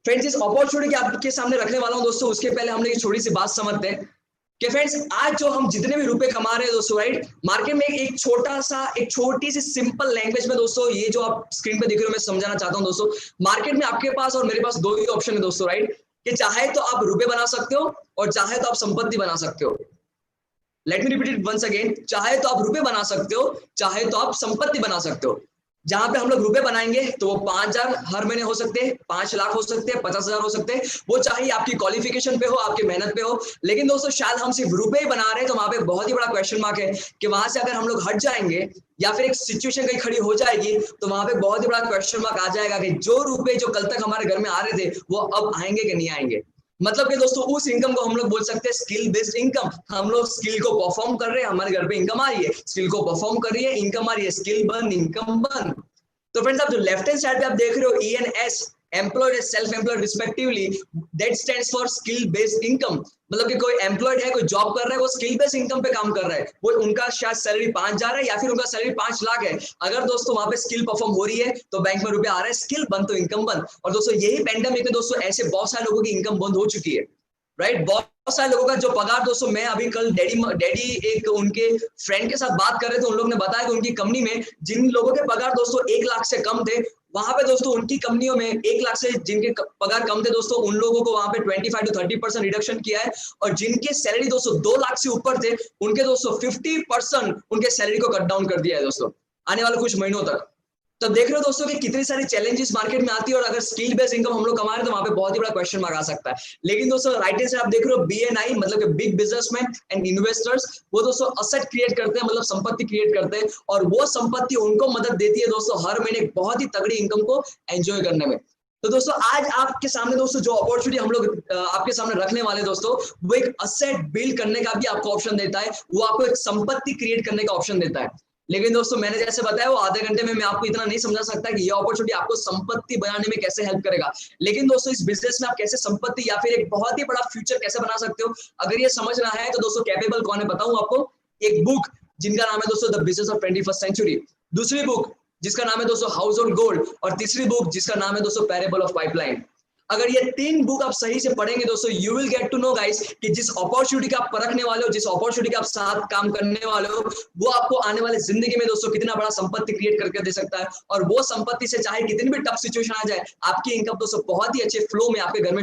फ्रेंड्स इस अपॉर्चुनिटी आपके सामने रखने वाला हूँ दोस्तों, उसके पहले हम लोग एक छोटी सी बात समझते हैं कि फ्रेंड्स आज जो हम जितने भी रुपए कमा रहे हैं दोस्तों, राइट, मार्केट में एक छोटी सी सिंपल लैंग्वेज में दोस्तों ये जो आप स्क्रीन पे देख रहे हो मैं समझाना चाहता हूं दोस्तों। मार्केट में आपके पास और मेरे पास 2 ही ऑप्शन है दोस्तों, राइट, कि चाहे तो आप रुपए बना सकते हो और चाहे तो आप संपत्ति बना सकते हो। Let me repeat it once again, चाहे तो आप रुपए बना सकते हो, चाहे तो आप संपत्ति बना सकते हो। जहां पे हम लोग रुपए बनाएंगे तो वो 5,000 हर महीने हो सकते हैं, 5 लाख हो सकते हैं, 50,000 हो सकते हैं, वो चाहिए आपकी क्वालिफिकेशन पे हो, आपकी मेहनत पे हो। लेकिन दोस्तों शायद हम सिर्फ रुपए ही बना रहे हैं तो वहां पे बहुत ही बड़ा क्वेश्चन मार्क है कि वहां से अगर हम लोग हट जाएंगे या फिर एक सिचुएशन कहीं खड़ी हो जाएगी तो वहां पे बहुत ही बड़ा क्वेश्चन मार्क आ जाएगा कि जो रुपए जो कल तक हमारे घर में आ रहे थे वो अब आएंगे कि नहीं आएंगे। मतलब कि दोस्तों उस इनकम को हम लोग बोल सकते हैं स्किल बेस्ड इनकम। हम लोग स्किल को परफॉर्म कर रहे हैं, हमारे घर पे इनकम आ रही है, स्किल को परफॉर्म कर रही है, इनकम आ रही है, स्किल बर्न इनकम बर्न। तो फ्रेंड्स आप जो लेफ्ट हैंड साइड पे आप देख रहे हो ENS, employed self employed respectively, that stands for skill based income. मतलब कि कोई एम्प्लॉयड है, कोई जॉब कर रहा है, वो स्किल बेस्ड इनकम पे काम कर रहा है, वो उनका शायद सैलरी 5,000 है या फिर उनका सैलरी 5 लाख है। अगर दोस्तों वहां पे स्किल परफॉर्म हो रही है तो बैंक में रुपए आ रहा है, स्किल बंद तो इनकम बंद। और दोस्तों यही पेंडेमिक में दोस्तों ऐसे बहुत सारे लोगों की इनकम बंद हो चुकी है, राइट। बहुत सारे लोगों का जो पगार दोस्तों, मैं अभी कल डैडी एक उनके फ्रेंड के साथ बात कर रहे थे, उन लोगों ने बताया कि उनकी कंपनी में जिन लोगों के पगार दोस्तों 1 लाख से कम थे, वहां पे दोस्तों उनकी कंपनियों में 1 लाख से जिनके पगार कम थे दोस्तों उन लोगों को वहां पे 25 to 30% रिडक्शन किया है। और जिनके सैलरी दोस्तों 2 लाख से ऊपर थे उनके दोस्तों 50% उनके सैलरी को कट डाउन कर दिया है दोस्तों आने वाले कुछ महीनों तक। तो देख रहे हो दोस्तों कि कितनी सारी चैलेंजेस मार्केट में आती है और अगर स्किल बेस्ड इनकम हम लोग कमा रहे हैं तो वहां पे बहुत ही बड़ा क्वेश्चन मार्क आ सकता है। लेकिन दोस्तों राइट हैंड से आप देख रहे हो BNI मतलब कि बिग बिजनेसमैन एंड इन्वेस्टर्स, वो दोस्तों असेट क्रिएट करते हैं, मतलब संपत्ति क्रिएट करते हैं और वो संपत्ति उनको मदद देती है दोस्तों हर महीने बहुत ही तगड़ी इनकम को एंजॉय करने में। तो दोस्तों आज आपके सामने दोस्तों जो अपॉर्चुनिटी हम लोग आपके सामने रखने वाले दोस्तों, वो एक असेट बिल्ड करने का भी आपको ऑप्शन देता है, वो आपको एक संपत्ति क्रिएट करने का ऑप्शन देता है। लेकिन दोस्तों मैंने जैसे बताया वो आधे घंटे में मैं आपको इतना नहीं समझा सकता कि ये अपॉर्चुनिटी आपको संपत्ति बनाने में कैसे हेल्प करेगा। लेकिन दोस्तों इस बिजनेस में आप कैसे संपत्ति या फिर एक बहुत ही बड़ा फ्यूचर कैसे बना सकते हो, अगर ये समझना है तो दोस्तों कैपेबल कौन है बताऊं आपको। एक बुक जिनका नाम है दोस्तों the business of 21st century, दूसरी बुक जिसका नाम है दोस्तों हाउस होल्ड गोल्ड, और तीसरी बुक जिसका नाम है दोस्तों पैरेबल ऑफ पाइपलाइन। अगर ये तीन बुक आप सही से पढ़ेंगे दोस्तों, you will get to know guys कि जिस अपॉर्चुनिटी का आप परखने वाले हो, जिस अपॉर्चुनिटी के आप साथ काम करने वाले हो, वो आपको आने वाले जिंदगी में दोस्तों कितना बड़ा संपत्ति क्रिएट करके दे सकता है। और वो संपत्ति से चाहे कितनी भी टफ सिचुएशन आ जाए, आपकी इनकम दोस्तों बहुत ही अच्छे फ्लो में आपके घर में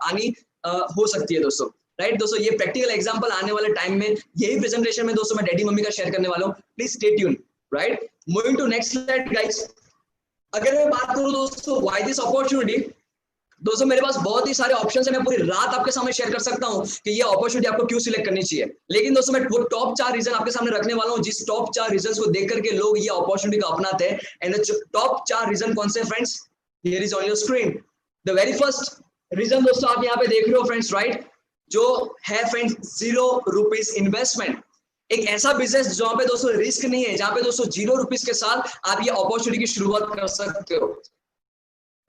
आनी हो सकती है दोस्तों। राइट दोस्तों, ये प्रैक्टिकल एग्जांपल आने वाले टाइम में यही प्रेजेंटेशन में दोस्तों मैं डैडी मम्मी का शेयर करने वाला हूँ। Please stay tune. Right, moving to next slide guys. अगर मैं बात करूं दोस्तों व्हाई दिस अपॉर्चुनिटी, दोस्तों मेरे पास बहुत ही सारे ऑप्शन है, मैं पूरी रात आपके सामने शेयर कर सकता हूं कि ये अपॉर्चुनिटी आपको क्यों सिलेक्ट करनी चाहिए। लेकिन दोस्तों मैं वो टॉप 4 रीजन आपके सामने रखने वाला हूं, जिस टॉप 4 रीजंस को देख करके लोग ये अपॉर्चुनिटी को अपनाते हैं। एंड द टॉप 4 रीजन कौन से friends, here is on your screen. The very first reason दोस्तों आप यहाँ पे देख रहे हो फ्रेंड्स, राइट, जो है फ्रेंड्स 0 रुपीज इन्वेस्टमेंट। एक ऐसा बिजनेस जहां पे दोस्तों रिस्क नहीं है, जहां पे दोस्तों 0 रुपीज के साथ आप ये अपॉर्चुनिटी की शुरुआत कर सकते हो।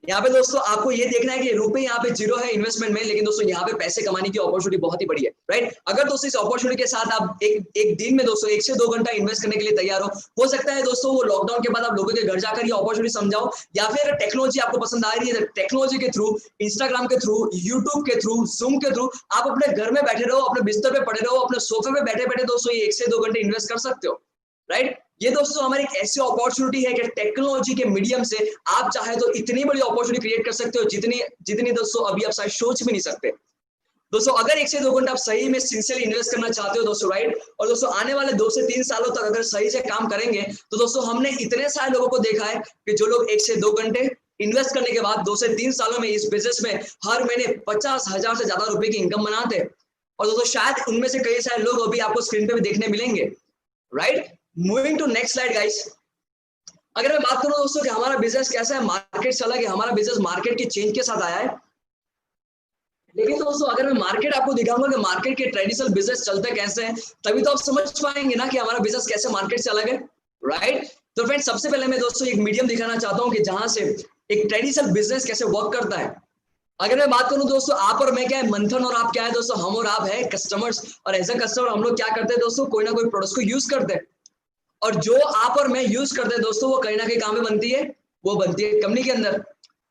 यहाँ पे दोस्तों आपको ये देखना है कि रुपए यहाँ पे 0 है इन्वेस्टमेंट में, लेकिन दोस्तों यहाँ पे पैसे कमाने की अपॉर्चुनिटी बहुत ही बड़ी है। राइट, अगर दोस्तों इस अपॉर्चुनिटी के साथ आप एक दिन में दोस्तों 1 से 2 घंटा इन्वेस्ट करने के लिए तैयार हो सकता है दोस्तों वो लॉकडाउन के बाद आप लोगों के घर जाकर ये अपॉर्चुनिटी समझाओ, या फिर टेक्नोलॉजी आपको पसंद आ रही है, टेक्नोलॉजी के थ्रू, इंस्टाग्राम के थ्रू, यूट्यूब के थ्रू, जूम के थ्रू आप अपने घर में बैठे रहो, अपने बिस्तर पे पड़े रहो, अपने सोफे पे बैठे बैठे दोस्तों ये 1 से 2 घंटे इन्वेस्ट कर सकते हो। राइट, ये दोस्तों हमारी एक ऐसी अपॉर्चुनिटी है कि टेक्नोलॉजी के मीडियम से आप चाहे तो इतनी बड़ी अपॉर्चुनिटी क्रिएट कर सकते हो जितनी दोस्तों अभी आप शायद सोच भी नहीं सकते। दोस्तों अगर 1 से 2 घंटा आप सही में सिंसियरली इन्वेस्ट करना चाहते हो दोस्तों, राइट, और दोस्तों आने वाले 2 से 3 सालों तक अगर सही से काम करेंगे तो दोस्तों हमने इतने सारे लोगों को देखा है कि जो लोग 1 से 2 घंटे इन्वेस्ट करने के बाद 2 से 3 सालों में इस बिजनेस में हर महीने 50,000 से ज्यादा रुपए की इनकम बनाते हैं। और दोस्तों शायद उनमें से कई सारे लोग अभी आपको स्क्रीन पे भी देखने मिलेंगे। Right, moving to next slide guys. अगर मैं बात करूं दोस्तों कि हमारा बिजनेस कैसा है, मार्केट से अलग है, हमारा बिजनेस मार्केट के चेंज के साथ आया है। लेकिन दोस्तों अगर मैं मार्केट आपको दिखाऊंगा कि मार्केट के ट्रेडिशनल बिजनेस चलते कैसे हैं, तभी तो आप समझ पाएंगे ना कि हमारा बिजनेस कैसे मार्केट से अलग है। राइट, तो फ्रेंड्स सबसे पहले मैं दोस्तों एक मीडियम दिखाना चाहता हूं कि जहां से एक ट्रेडिशनल बिजनेस कैसे वर्क करता है। अगर मैं बात करूं दोस्तों, आप और मैं क्या है, मंथन और आप क्या है दोस्तों, हम और आप है कस्टमर्स, और एज अ कस्टमर हम लोग क्या करते हैं दोस्तों, कोई ना कोई प्रोडक्ट को यूज करते हैं, और जो आप और मैं यूज करते हैं दोस्तों वो कहीं ना कहीं कहां में बनती है, वो बनती है कंपनी के अंदर।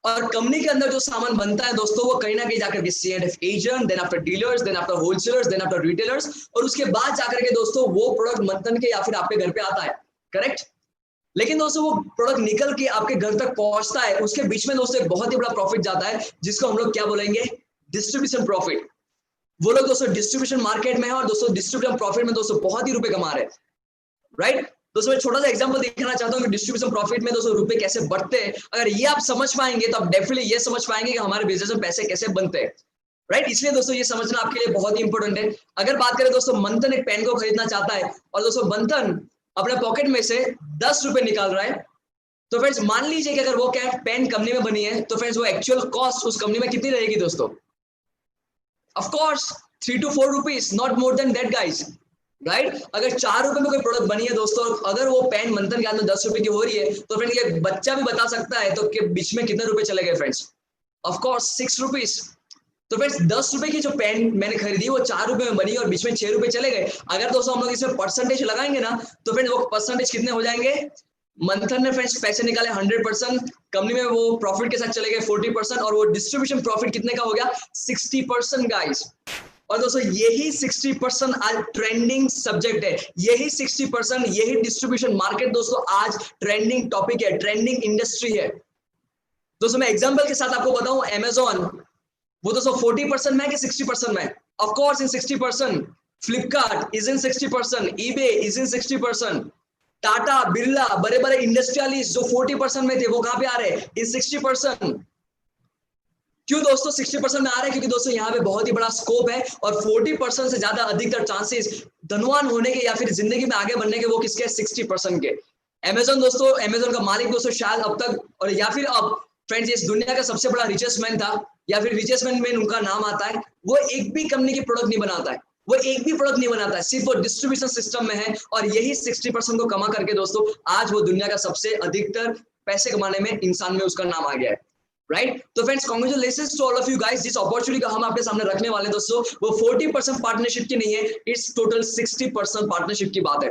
और कंपनी के अंदर जो सामान बनता है दोस्तों वो कहीं ना कहीं जाकर के C&F agent, then after dealers, then after wholesalers, then after retailers, और उसके बाद जाकर के दोस्तों वो प्रोडक्ट मंथन के या फिर आपके घर पे आता है। करेक्ट, लेकिन दोस्तों वो प्रोडक्ट निकल के आपके घर तक पहुंचता है, उसके बीच में दोस्तों एक बहुत ही बड़ा प्रॉफिट जाता है, जिसको हम लोग क्या बोलेंगे, डिस्ट्रीब्यूशन प्रॉफिट। वो लोग दोस्तों डिस्ट्रीब्यूशन मार्केट में है, और दोस्तों डिस्ट्रीब्यूशन प्रॉफिट में दोस्तों बहुत ही रुपए कमा रहे हैं। राइट, दोस्तों मैं छोटा सा एग्जांपल दिखाना चाहता हूं कि डिस्ट्रीब्यूशन प्रॉफिट में दोस्तों रुपए कैसे बढ़ते हैं। अगर ये आप समझ पाएंगे तो आप डेफिनेटली ये समझ पाएंगे कि हमारे बिजनेस में पैसे कैसे बनते हैं। राइट, इसलिए दोस्तों ये समझना आपके लिए बहुत ही इंपॉर्टेंट है। अगर बात करें दोस्तों, मंथन एक पेन को खरीदना चाहता है, और दोस्तों मंथन अपने पॉकेट में से 10 रुपए निकाल रहा है, तो फ्रेंड्स मान लीजिए कि अगर वो क्या पेन कंपनी में बनी है, तो फ्रेंड्स वो एक्चुअल कॉस्ट उस कंपनी में कितनी रहेगी दोस्तों, of course 3 to 4 rupees, not more than that guys. Right, अगर 4 रुपए में कोई प्रोडक्ट बनी है दोस्तों, अगर वो पेन मंथन के हाथ में 10 रुपए की हो रही है, तो फ्रेंड्स ये बच्चा भी बता सकता है तो के बीच में कितने रुपए चले गए फ्रेंड्स, ऑफ कोर्स 6 रुपीज। तो फ्रेंड्स 10 रुपए की जो पेन मैंने खरीदी वो 4 रुपए में बनी और बीच में 6 रुपए चले गए। अगर दोस्तों हम लोग इसमें परसेंटेज लगाएंगे ना, तो फ्रेंड्स वो परसेंटेज कितने हो जाएंगे, मंथन ने फ्रेंड्स पैसे निकाले 100%, कंपनी में वो प्रॉफिट के साथ चले गए 40%, और वो डिस्ट्रीब्यूशन प्रॉफिट कितने का हो गया, 60% गाइस। और दोस्तों यही 60% आज ट्रेंडिंग सब्जेक्ट है, यही 60%, यही डिस्ट्रीब्यूशन मार्केट दोस्तों आज ट्रेंडिंग टॉपिक है, ट्रेंडिंग इंडस्ट्री है। दोस्तों मैं एग्जांपल के साथ आपको बताऊं, अमेज़न वो दोस्तों 40% में है कि 60% में, of course in 60%। Flipkart is in 60%, eBay is in 60%, Tata Birla बड़े बड़े इंडस्ट्रियलिस्ट जो 40% में थे वो कहां पे आ रहे हैं, इन 60%। क्यों दोस्तों 60% में आ रहे हैं, क्योंकि दोस्तों यहाँ पे बहुत ही बड़ा स्कोप है, और 40% से ज्यादा अधिकतर चांसेस धनवान होने के या फिर जिंदगी में आगे बढ़ने के वो किसके, 60% के। अमेज़न दोस्तों, अमेज़न का मालिक दोस्तों शायद अब तक, और या फिर अब फ्रेंड्स इस दुनिया का सबसे बड़ा रिचेस्ट मैन था, या फिर रिचेस्ट मैन में उनका नाम आता है, वो एक भी कंपनी की प्रोडक्ट नहीं बनाता है, वो एक भी प्रोडक्ट नहीं बनाता है, सिर्फ वो डिस्ट्रीब्यूशन सिस्टम में है, और यही 60% को कमा करके दोस्तों आज वो दुनिया का सबसे अधिकतर पैसे कमाने में इंसान में उसका नाम आ गया है, राइट। तो friends congratulations to all of you guys, जिस अपॉर्चुनिटी का हम आपके सामने रखने वाले दोस्तों वो 40% पार्टनरशिप की नहीं है, इट्स टोटल 60% पार्टनरशिप की बात है,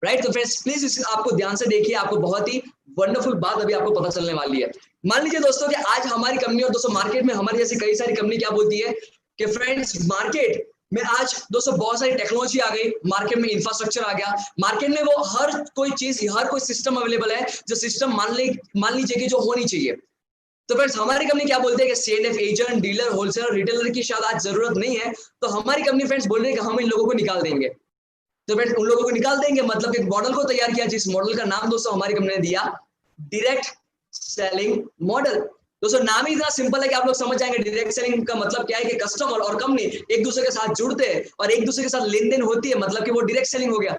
राइट। तो फ्रेंड्स प्लीज आपको ध्यान से देखिए, आपको बहुत ही वंडरफुल बात अभी आपको पता चलने वाली है। मान लीजिए दोस्तों कि आज हमारी कंपनी और दोस्तों मार्केट में हमारी जैसी कई सारी कंपनी क्या बोलती है कि फ्रेंड्स मार्केट में आज दोस्तों बहुत सारी टेक्नोलॉजी आ गई, मार्केट में इंफ्रास्ट्रक्चर आ गया, मार्केट में वो हर कोई चीज, हर कोई सिस्टम अवेलेबल है, जो सिस्टम मान लीजिए कि जो होनी चाहिए। तो फ्रेंड्स हमारी कंपनी क्या बोलते हैं कि CNF agent, dealer, wholesaler, retailer की शायद आज जरूरत नहीं है, तो हमारी कंपनी फ्रेंड्स बोल रही है कि हम इन लोगों को निकाल देंगे। तो फ्रेंड्स उन लोगों को निकाल देंगे मतलब एक मॉडल को तैयार किया, जिस मॉडल का नाम दोस्तों हमारी कंपनी ने दिया डायरेक्ट सेलिंग मॉडल। दोस्तों नाम ही इतना सिंपल है कि आप लोग समझ जाएंगे डायरेक्ट सेलिंग का मतलब क्या है, कि कस्टमर और कंपनी एक दूसरे के साथ जुड़ते हैं और एक दूसरे के साथ लेन देन होती है, मतलब कि वो डायरेक्ट सेलिंग हो गया।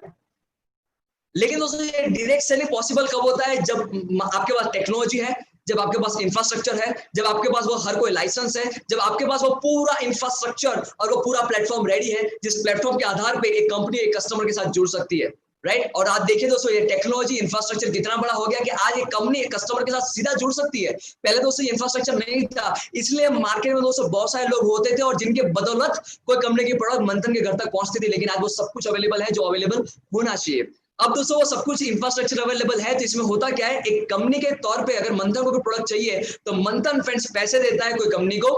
लेकिन दोस्तों ये डायरेक्ट सेलिंग पॉसिबल कब होता है, जब आपके पास टेक्नोलॉजी है, जब आपके पास इंफ्रास्ट्रक्चर है, जब आपके पास वो हर कोई लाइसेंस है, जब आपके पास वो पूरा इंफ्रास्ट्रक्चर और वो पूरा प्लेटफॉर्म रेडी है, जिस प्लेटफॉर्म के आधार पे एक कंपनी एक कस्टमर के साथ जुड़ सकती है, राइट। और आप देखिए दोस्तों ये टेक्नोलॉजी इंफ्रास्ट्रक्चर कितना बड़ा हो गया कि आज एक कंपनी एक कस्टमर के साथ सीधा जुड़ सकती है। पहले दोस्तों इंफ्रास्ट्रक्चर नहीं था, इसलिए मार्केट में दोस्तों बहुत सारे लोग होते थे और जिनके बदौलत कोई कंपनी की प्रोडक्ट मंथन के घर तक पहुंचती थी, लेकिन आज वो सब कुछ अवेलेबल है जो अवेलेबल होना चाहिए। अब दोस्तों वो सब कुछ इंफ्रास्ट्रक्चर अवेलेबल है, तो इसमें होता क्या है, एक कंपनी के तौर पे अगर मंथन को कोई प्रोडक्ट चाहिए तो मंथन फ्रेंड्स पैसे देता है कोई कंपनी को,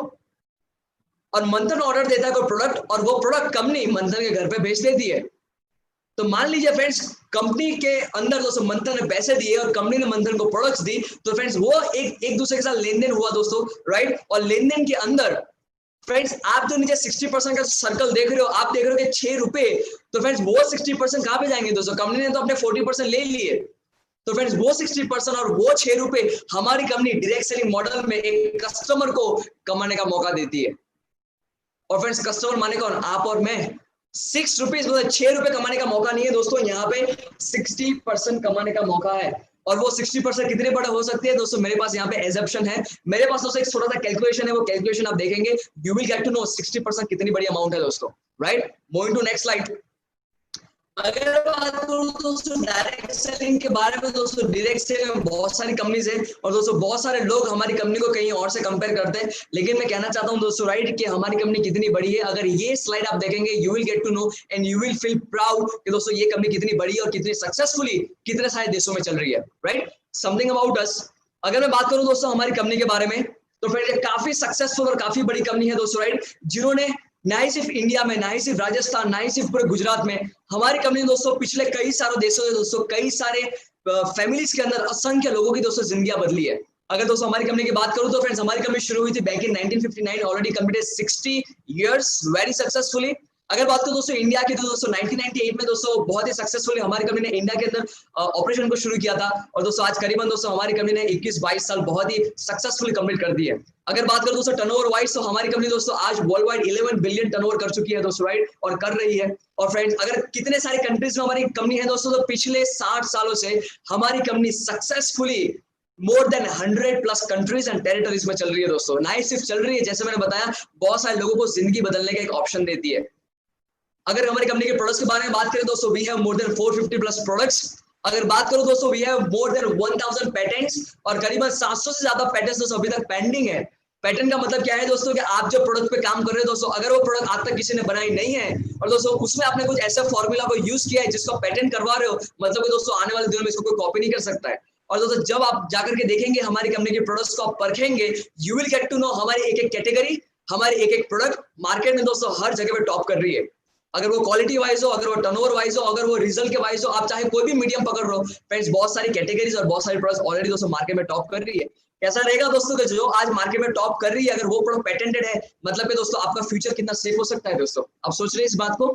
और मंथन ऑर्डर देता है कोई प्रोडक्ट, और वो प्रोडक्ट कंपनी मंथन के घर पे भेज देती है। तो मान लीजिए फ्रेंड्स कंपनी के अंदर दोस्तों मंथन ने पैसे दिए और कंपनी ने मंथन को प्रोडक्ट्स दी, तो फ्रेंड्स वो एक दूसरे के साथ लेन देन हुआ दोस्तों, राइट। और लेन देन के अंदर फ्रेंड्स आप जो नीचे 60% का सर्कल देख रहे हो, आप देख रहे हो कि 6 रुपए, तो फ्रेंड्स वो 60% कहां पे जाएंगे दोस्तों, कंपनी ने तो अपने 40% ले लिए, तो फ्रेंड्स वो 60% और वो 6 रुपए हमारी कंपनी डायरेक्ट सेलिंग मॉडल में एक कस्टमर को कमाने का मौका देती है। और फ्रेंड्स कस्टमर माने कौन, आप और मैं। 6 रुपीज मतलब 6 रुपए कमाने का मौका नहीं है दोस्तों, यहाँ पे 60% कमाने का मौका है। और वो 60% कितने बड़े हो सकते हैं दोस्तों, मेरे पास यहाँ पे एजम्पशन है, मेरे पास दोस्तों एक छोटा सा कैलकुलेशन है, वो कैलकुलेशन आप देखेंगे you will get to know 60% कितनी बड़ी अमाउंट है दोस्तों, right. Moving to next slide. अगर बात करूं दोस्तों डायरेक्ट सेलिंग के बारे में, दोस्तों डायरेक्ट सेलिंग में बहुत सारी कंपनीज है और दोस्तों बहुत सारे लोग हमारी कंपनी को कहीं और से कंपेयर करते हैं, लेकिन मैं कहना चाहता हूं दोस्तों राइट कि हमारी कंपनी कितनी बड़ी है। अगर ये स्लाइड आप देखेंगे you will get to know and you will feel proud कि दोस्तों ये कंपनी कितनी बड़ी है और कितनी सक्सेसफुली कितने सारे देशों में चल रही है, राइट। समथिंग अबाउट अस, अगर मैं बात करूं दोस्तों हमारी कंपनी के बारे में, तो फिर ये काफी सक्सेसफुल और काफी बड़ी कंपनी है दोस्तों, राइट, जिन्होंने ना ही सिर्फ इंडिया में, ना ही सिर्फ राजस्थान, ना ही सिर्फ पूरे गुजरात में, हमारी कंपनी दोस्तों पिछले कई सारे देशों में दोस्तों कई सारे फैमिलीज के अंदर असंख्य लोगों की दोस्तों जिंदगियां बदली है। अगर दोस्तों हमारी कंपनी की बात करूं तो फ्रेंड्स हमारी कंपनी शुरू हुई थी back in 1959, already completed 60 years very successfully. अगर बात करो दोस्तों इंडिया की, तो दोस्तों 1998 में दोस्तों बहुत ही सक्सेसफुली हमारी कंपनी ने इंडिया के अंदर ऑपरेशन को शुरू किया था, और दोस्तों आज करीबन दोस्तों हमारी कंपनी ने 21-22 साल बहुत ही सक्सेसफुली कंप्लीट कर दी है। अगर बात करो दोस्तों टर्नओवर वाइज, तो हमारी कंपनी दोस्तों आज वर्ल्ड वाइड 11 बिलियन टर्नओवर कर चुकी है दोस्तों, राइट, और कर रही है। और फ्रेंड्स अगर कितने सारे कंट्रीज में हमारी कंपनी है दोस्तों, तो पिछले 60 सालों से हमारी company successfully more than 100+ countries and territories में चल रही है दोस्तों। ना ही सिर्फ चल रही है, जैसे मैंने बताया, बहुत सारे लोगों को जिंदगी बदलने का एक ऑप्शन देती है। अगर हमारी कंपनी के प्रोडक्ट्स के बारे में बात करें दोस्तों, we have more than 450+ products. अगर बात करो दोस्तों, we have more than 1000 patents, और करीबन 700 से ज्यादा पैटेंट्स दोस्तों अभी तक पेंडिंग है। पैटर्न का मतलब क्या है दोस्तों, कि आप जो प्रोडक्ट पे काम कर रहे हो दोस्तों, अगर वो प्रोडक्ट आज तक किसी ने बनाई नहीं है और दोस्तों उसमें आपने कुछ ऐसा फॉर्मूला को यूज किया है जिसको पैटर्न करवा रहे हो, मतलब कि दोस्तों आने वाले दिनों में इसको कोई कॉपी नहीं कर सकता है। और दोस्तों जब आप जाकर के देखेंगे हमारी कंपनी के प्रोडक्ट्स को, आप परखेंगे, you will get to know हमारी एक एक कैटेगरी, हमारी एक एक प्रोडक्ट मार्केट में दोस्तों हर जगह पे टॉप कर रही है। अगर वो क्वालिटी वाइज हो, अगर वो टर्नओवर वाइज हो, अगर वो रिजल्ट के वाइज हो, आप चाहे कोई भी मीडियम पकड़ रहे हो, फ्रेंड्स बहुत सारी कैटेगरीज और बहुत सारी प्रोडक्ट्स ऑलरेडी दोस्तों मार्केट में टॉप कर रही है। कैसा रहेगा दोस्तों कि जो आज मार्केट में टॉप कर रही है, अगर वो प्रोडक्ट पेटेंटेड है, मतलब कि दोस्तों आपका फ्यूचर कितना सेफ हो सकता है दोस्तों, आप सोच रहे हैं इस बात को,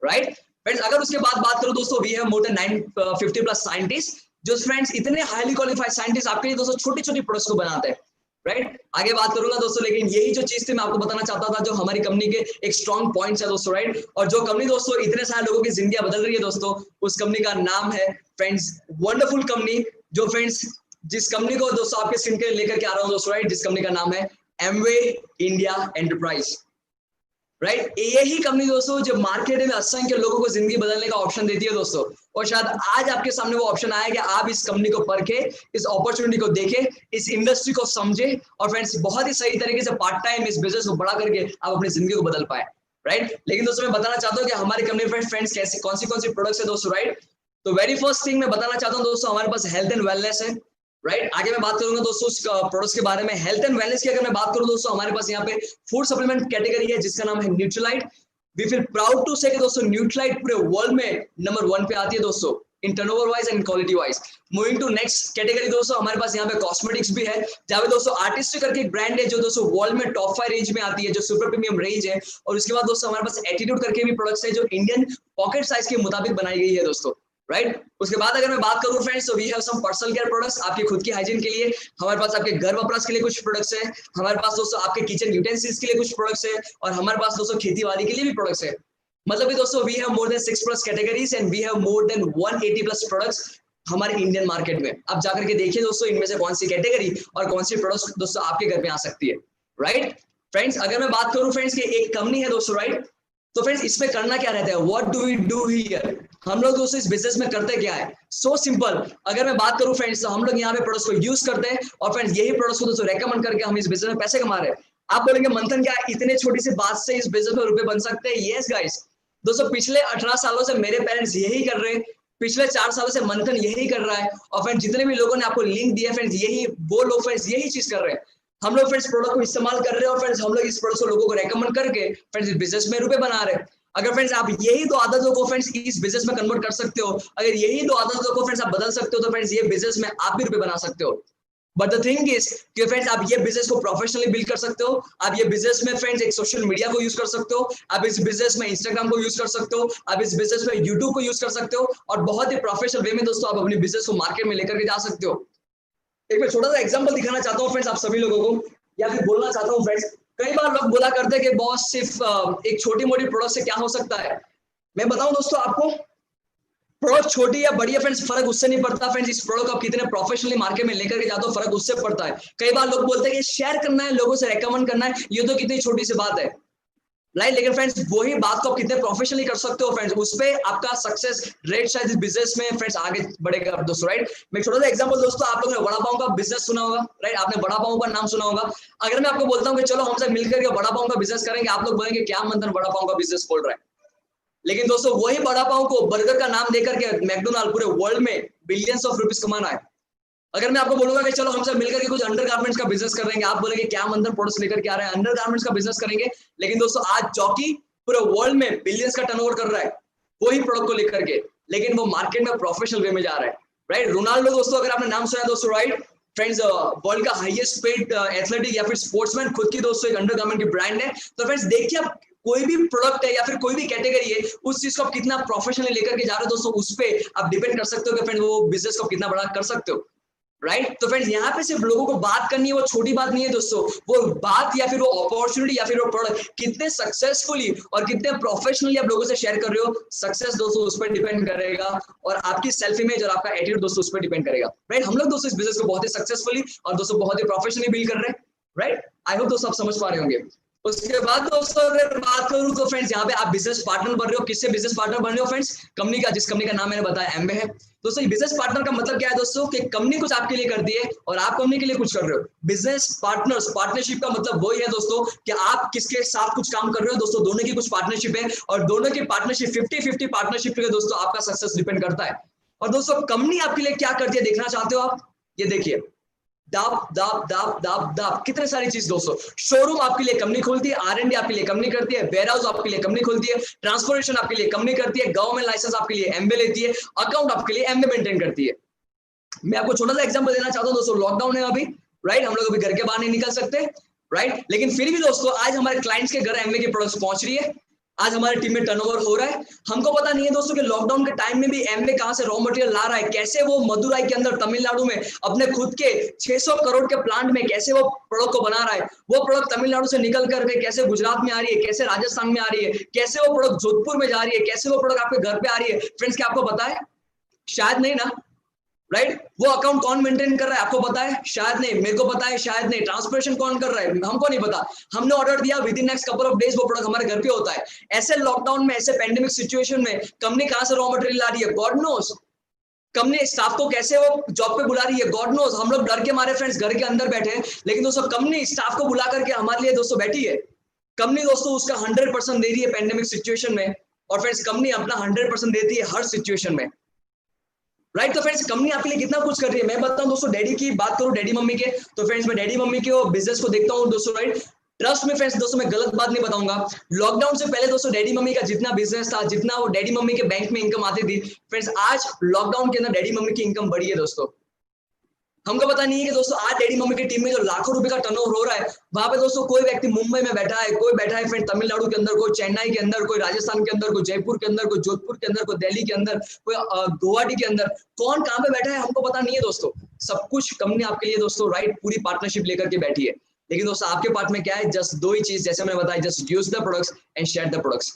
राइट। फ्रेंड्स अगर उसके बाद बात करूं दोस्तों, we have more than 950+ scientist, जो फ्रेंड्स इतने हाईली क्वालिफाइड साइंटिस्ट आपके लिए दोस्तों छोटी छोटी प्रोडक्ट्स को बनाते हैं, राइट। आगे बात करूंगा दोस्तों, लेकिन यही जो चीज थी मैं आपको बताना चाहता था, जो हमारी कंपनी के एक स्ट्रॉन्ग पॉइंट्स है दोस्तों, राइट। और जो कंपनी दोस्तों इतने सारे लोगों की जिंदगी बदल रही है दोस्तों, उस कंपनी का नाम है फ्रेंड्स वंडरफुल कंपनी, जो फ्रेंड्स जिस कंपनी को दोस्तों आपके स्क्रीन के लेकर के आ रहा हूं दोस्तों, राइट, जिस कंपनी का नाम है एमवे इंडिया एंटरप्राइज, राइट। यही कंपनी दोस्तों जो मार्केट में असंख्य लोगों को जिंदगी बदलने का ऑप्शन देती है दोस्तों, और शायद आज आपके सामने वो ऑप्शन आया कि आप इस कंपनी को परखे, इस अपॉर्चुनिटी को देखें, इस इंडस्ट्री को समझे, और फ्रेंड्स बहुत ही सही तरीके से पार्ट टाइम इस बिजनेस को बढ़ा करके आप अपनी जिंदगी को बदल पाए, राइट। लेकिन दोस्तों मैं बताना चाहता हूँ कि हमारी कंपनी फ्रेंड्स कैसी कौन सी प्रोडक्ट्स है दोस्तों, राइट। तो वेरी फर्स्ट थिंग मैं बताना चाहता हूँ दोस्तों, हमारे पास हेल्थ एंड वेलनेस है, राइट। आगे मैं बात करूंगा दोस्तों उस प्रोडक्ट्स के बारे में। हेल्थ एंड वेलनेस की अगर मैं बात करूं दोस्तों, हमारे पास यहाँ पे फूड सप्लीमेंट कैटेगरी है जिसका नाम है Nutrilite. We feel proud to say कि दोस्तों न्यूट्रीलाइट पूरे वर्ल्ड में नंबर 1 पे आती है दोस्तों, in turnover wise and quality wise. Moving to next category दोस्तों, हमारे पास यहाँ पे कॉस्मेटिक्स भी है, जहाँ पे दोस्तों आर्टिस्ट करके एक ब्रांड है जो दोस्तों वर्ल्ड में टॉप 5 रेंज में आती है, जो सुपर प्रीमियम रेंज है। और उसके बाद दोस्तों हमारे पास एटीट्यूड करके भी प्रोडक्ट्स है जो इंडियन पॉकेट साइज के मुताबिक बनाई गई है दोस्तों, राइट। उसके बाद अगर मैं बात करूं फ्रेंड्स, तो we have some personal care products, आपकी खुद की हाइजीन के लिए। हमारे पास आपके घर वपराश के लिए कुछ प्रोडक्ट्स है, हमारे पास दोस्तों आपके किचन यूटेंसिल्स के लिए कुछ प्रोडक्ट्स है, और हमारे पास दोस्तों खेतीबाड़ी के लिए भी प्रोडक्ट्स है। मतलब दोस्तों we have more than 6+ categories and we have more than 180+ products हमारे इंडियन मार्केट में। आप जाकर के देखिए दोस्तों इनमें से कौन सी कैटेगरी और कौन सी प्रोडक्ट्स दोस्तों आपके घर में आ सकती है, राइट। फ्रेंड्स अगर मैं बात करूं फ्रेंड्स की एक कंपनी है दोस्तों, राइट, तो फ्रेंड्स इसमें करना क्या रहता है, what do we do here, हम लोग दोस्तों इस बिजनेस में करते क्या है, सो सिंपल। अगर मैं बात करूं फ्रेंड्स, तो हम लोग यहाँ पे प्रोडक्ट्स को यूज करते हैं और फ्रेंड्स यही प्रोडक्ट्स को दोस्तों रेकमेंड करके हम इस बिजनेस में पैसे कमा रहे हैं। आप बोलेंगे मंथन क्या इतने छोटी सी बात से इस बिजनेस में रुपए बन सकते हैं? यस गाइस दोस्तों, पिछले 18 सालों से मेरे पेरेंट्स यही कर रहे हैं, पिछले 4 सालों से मंथन यही कर रहा है, और फ्रेंड्स जितने भी लोगों ने आपको लिंक दिया फ्रेंड्स यही वो लोग फ्रेंड्स यही चीज कर रहे हैं। हम लोग फ्रेंड्स प्रोडक्ट को इस्तेमाल कर रहे हैं और फ्रेंड्स हम लोग इस प्रोडक्ट को लोगों को रेकमेंड करके फ्रेंड्स इस बिजनेस में रुपए बना रहे हैं। अगर फ्रेंड्स आप यही दो आदतों को फ्रेंड्स इस बिजनेस में कन्वर्ट कर सकते हो, अगर यही दो आदतों को फ्रेंड्स आप बदल सकते हो, तो फ्रेंड्स ये बिजनेस में आप भी रुपए बना सकते हो। बट द थिंग इज कि फ्रेंड्स आप ये बिजनेस को प्रोफेशनली बिल्ड कर सकते हो, आप ये बिजनेस में फ्रेंड्स एक सोशल मीडिया को यूज कर सकते हो, आप इस बिजनेस में इंस्टाग्राम को यूज कर सकते हो, आप इस बिजनेस में यूट्यूब को यूज कर सकते हो, और बहुत ही प्रोफेशनल वे में दोस्तों आप अपनी बिजनेस को मार्केट में लेकर के जा सकते हो। एक मैं छोटा सा एग्जांपल दिखाना चाहता हूँ फ्रेंड्स आप सभी लोगों को, या फिर बोलना चाहता हूँ फ्रेंड्स, कई बार लोग बोला करते हैं कि बॉस सिर्फ एक छोटी मोटी प्रोडक्ट से क्या हो सकता है। मैं बताऊं दोस्तों आपको, प्रोडक्ट छोटी या बड़ी है फ्रेंड्स फर्क उससे नहीं पड़ता, फ्रेंड्स इस प्रोडक्ट को कितने प्रोफेशनली मार्केट में लेकर के जाते हो फर्क उससे पड़ता है। कई बार लोग बोलते हैं कि शेयर करना है, लोगों से रेकमेंड करना है, ये तो कितनी छोटी सी बात है, राइट। लेकिन फ्रेंड्स वही बात को आप कितने प्रोफेशनली कर सकते हो फ्रेंड्स, उस पे आपका सक्सेस रेट शायद इस बिजनेस में फ्रेंड्स आगे बढ़ेगा दोस्तों, राइट। मैं छोटा सा एग्जांपल दोस्तों, आप लोगों ने वड़ा पाव का बिजनेस सुना होगा, राइट, आपने वड़ा पाव का नाम सुना होगा। अगर मैं आपको बोलता हूँ कि चलो हमसे मिलकर के वड़ा पाव का बिजनेस करेंगे, आप लोग बोलेंगे क्या मंथन वड़ा पाव का बिजनेस खोल रहा है। लेकिन दोस्तों वही वड़ा पाव को बर्गर का नाम देकर के मैकडोनाल्ड पूरे वर्ल्ड में बिलियंस ऑफ रुपीस कमाना है। अगर मैं आपको बोलूंगा कि चलो हमसे मिलकर के कुछ अंडरगारमेंट्स का बिजनेस करेंगे, आप बोलेंगे क्या मंथन प्रोडक्ट्स लेकर के आ रहे हैं, अंडरगारमेंट्स का बिजनेस करेंगे। लेकिन दोस्तों आज जॉकी पूरे वर्ल्ड में बिलियंस का टर्नओवर कर रहा है वही प्रोडक्ट को लेकर के, लेकिन वो मार्केट में प्रोफेशनल वे में जा रहा है, राइट। रोनाल्डो दोस्तों अगर आपने नाम सुना है दोस्तों, राइट, फ्रेंड्स वर्ल्ड का हाईएस्ट पेड एथलेटिक या फिर स्पोर्ट्समैन, खुद की दोस्तों एक अंडरगारमेंट की ब्रांड है। तो फ्रेंड्स देखिए आप कोई भी प्रोडक्ट है या फिर कोई भी कैटेगरी है, उस चीज को आप कितना प्रोफेशनली लेकर के जा रहे हो दोस्तों, उस पे आप डिपेंड कर सकते हो कि फ्रेंड वो बिजनेस को कितना बड़ा कर सकते हो, राइट। तो फ्रेंड्स यहाँ पे सिर्फ लोगों को बात करनी है, वो छोटी बात नहीं है दोस्तों, वो बात या फिर वो अपॉर्चुनिटी या फिर वो प्रोडक्ट कितने सक्सेसफुली और कितने प्रोफेशनली आप लोगों से शेयर कर रहे हो, सक्सेस दोस्तों उस पर डिपेंड करेगा, और आपकी सेल्फ इमेज और आपका एटीट्यूड दोस्तों उस पर डिपेंड करेगा, राइट। हम लोग दोस्तों इस बिजनेस को बहुत ही सक्सेसफुली और दोस्तों बहुत ही प्रोफेशनली बिल्ड कर रहे हैं, राइट। आई होप दोस्तों आप समझ पा रहे होंगे। उसके बाद दोस्तों अगर बात करूं तो फ्रेंड्स यहाँ पे आप बिजनेस पार्टनर बन रहे हो, किससे बिजनेस पार्टनर बन रहे हो फ्रेंड्स, कंपनी का, जिस कंपनी का नाम मैंने बताया एमवे है दोस्तों। ये बिजनेस पार्टनर का मतलब क्या है दोस्तों, कि कंपनी कुछ आपके लिए करती है और आप कंपनी के लिए कुछ कर रहे हो। बिजनेस पार्टनर्स, पार्टनरशिप का मतलब वही है दोस्तों कि आप किसके साथ कुछ काम कर रहे हो दोस्तों, दोनों की कुछ पार्टनरशिप है, और दोनों की पार्टनरशिप 50-50 पार्टनरशिप पे दोस्तों आपका सक्सेस डिपेंड करता है। और दोस्तों कंपनी आपके लिए क्या करती है देखना चाहते हो आप, ये देखिए, दाब दाब दाब दाब दाब कितने सारी चीज दोस्तों। शोरूम आपके लिए कंपनी खोलती है, R&D आपके लिए कंपनी करती है, वेयर हाउस आपके लिए कंपनी खोलती है, ट्रांसपोर्टेशन आपके लिए कंपनी करती है, गवर्नमेंट लाइसेंस आपके लिए एमबे लेती है, अकाउंट आपके लिए एमबे मेंटेन करती है। मैं आपको छोटा सा एग्जांपल देना चाहता हूं दोस्तों, लॉकडाउन है अभी, राइट, हम लोग अभी घर के बाहर नहीं निकल सकते, राइट, लेकिन फिर भी दोस्तों आज हमारे क्लाइंट्स के घर एमबे की प्रोडक्ट्स पहुंच रही है, आज हमारे टीम में टर्नओवर हो रहा है। हमको पता नहीं है दोस्तों कि लॉकडाउन के टाइम में भी एमवे कहां से रॉ मटेरियल ला रहा है, कैसे वो मदुराई के अंदर तमिलनाडु में अपने खुद के 600 करोड़ के प्लांट में कैसे वो प्रोडक्ट को बना रहा है, वो प्रोडक्ट तमिलनाडु से निकल करके कैसे गुजरात में आ रही है, कैसे राजस्थान में आ रही है, कैसे वो प्रोडक्ट जोधपुर में जा रही है, कैसे वो प्रोडक्ट आपके घर पे आ रही है। फ्रेंड्स क्या आपको पता है? शायद नहीं ना, राइट? वो अकाउंट कौन मेंटेन कर रहा है आपको पता है? शायद नहीं। मेरे को पता है शायद नहीं। ट्रांसपोर्टेशन कौन कर रहा है हमको नहीं पता। हमने ऑर्डर दिया, with in next couple of days वो प्रोडक्ट हमारे घर पे होता है। ऐसे लॉकडाउन में, ऐसे पेंडेमिक सिचुएशन में कंपनी कहां से रॉ मटेरियल ला रही है, गॉड नोस। कंपनी स्टाफ को कैसे वो जॉब पे बुला रही है, गॉड नोस। हम लोग डर के मारे फ्रेंड्स घर के अंदर बैठे हैं, लेकिन दोस्तों कंपनी स्टाफ को बुला करके हमारे लिए दोस्तों बैठी है। कंपनी दोस्तों उसका 100% दे रही है पेंडेमिक सिचुएशन में, और फ्रेंड्स कंपनी अपना 100% देती है हर सिचुएशन में, राइट? तो फ्रेंड्स कंपनी आपके लिए कितना कुछ कर रही है। मैं बताऊं दोस्तों, डैडी की बात करूं, डैडी मम्मी के, तो फ्रेंड्स मैं डैडी मम्मी के बिजनेस को देखता हूं दोस्तों, राइट? ट्रस्ट में फ्रेंड्स दोस्तों मैं गलत बात नहीं बताऊंगा। लॉकडाउन से पहले दोस्तों डैडी मम्मी का जितना बिजनेस था, जितना वो डैडी मम्मी के बैंक में इनकम आती थी, फ्रेंड्स आज लॉकडाउन के अंदर डैडी मम्मी की इनकम बढ़ी है दोस्तों। हमको पता नहीं है कि दोस्तों आज डैडी मम्मी की टीम में जो लाखों रुपए का टर्नओवर हो रहा है, वहां पे दोस्तों कोई व्यक्ति मुंबई में बैठा है, कोई बैठा है फ्रेंड तमिलनाडु के अंदर, कोई चेन्नई के अंदर, कोई राजस्थान के अंदर, कोई जयपुर के अंदर, कोई जोधपुर के अंदर, कोई दिल्ली के अंदर, कोई गुवाहाटी के अंदर। कौन कहां पे बैठा है हमको पता नहीं है दोस्तों। सब कुछ कंपनी आपके लिए दोस्तों, राइट, पूरी पार्टनरशिप लेकर के बैठी है। लेकिन दोस्तों आपके पार्ट में क्या है, जस्ट दो ही चीज, जैसे मैंने बताया, just use the products and share the products.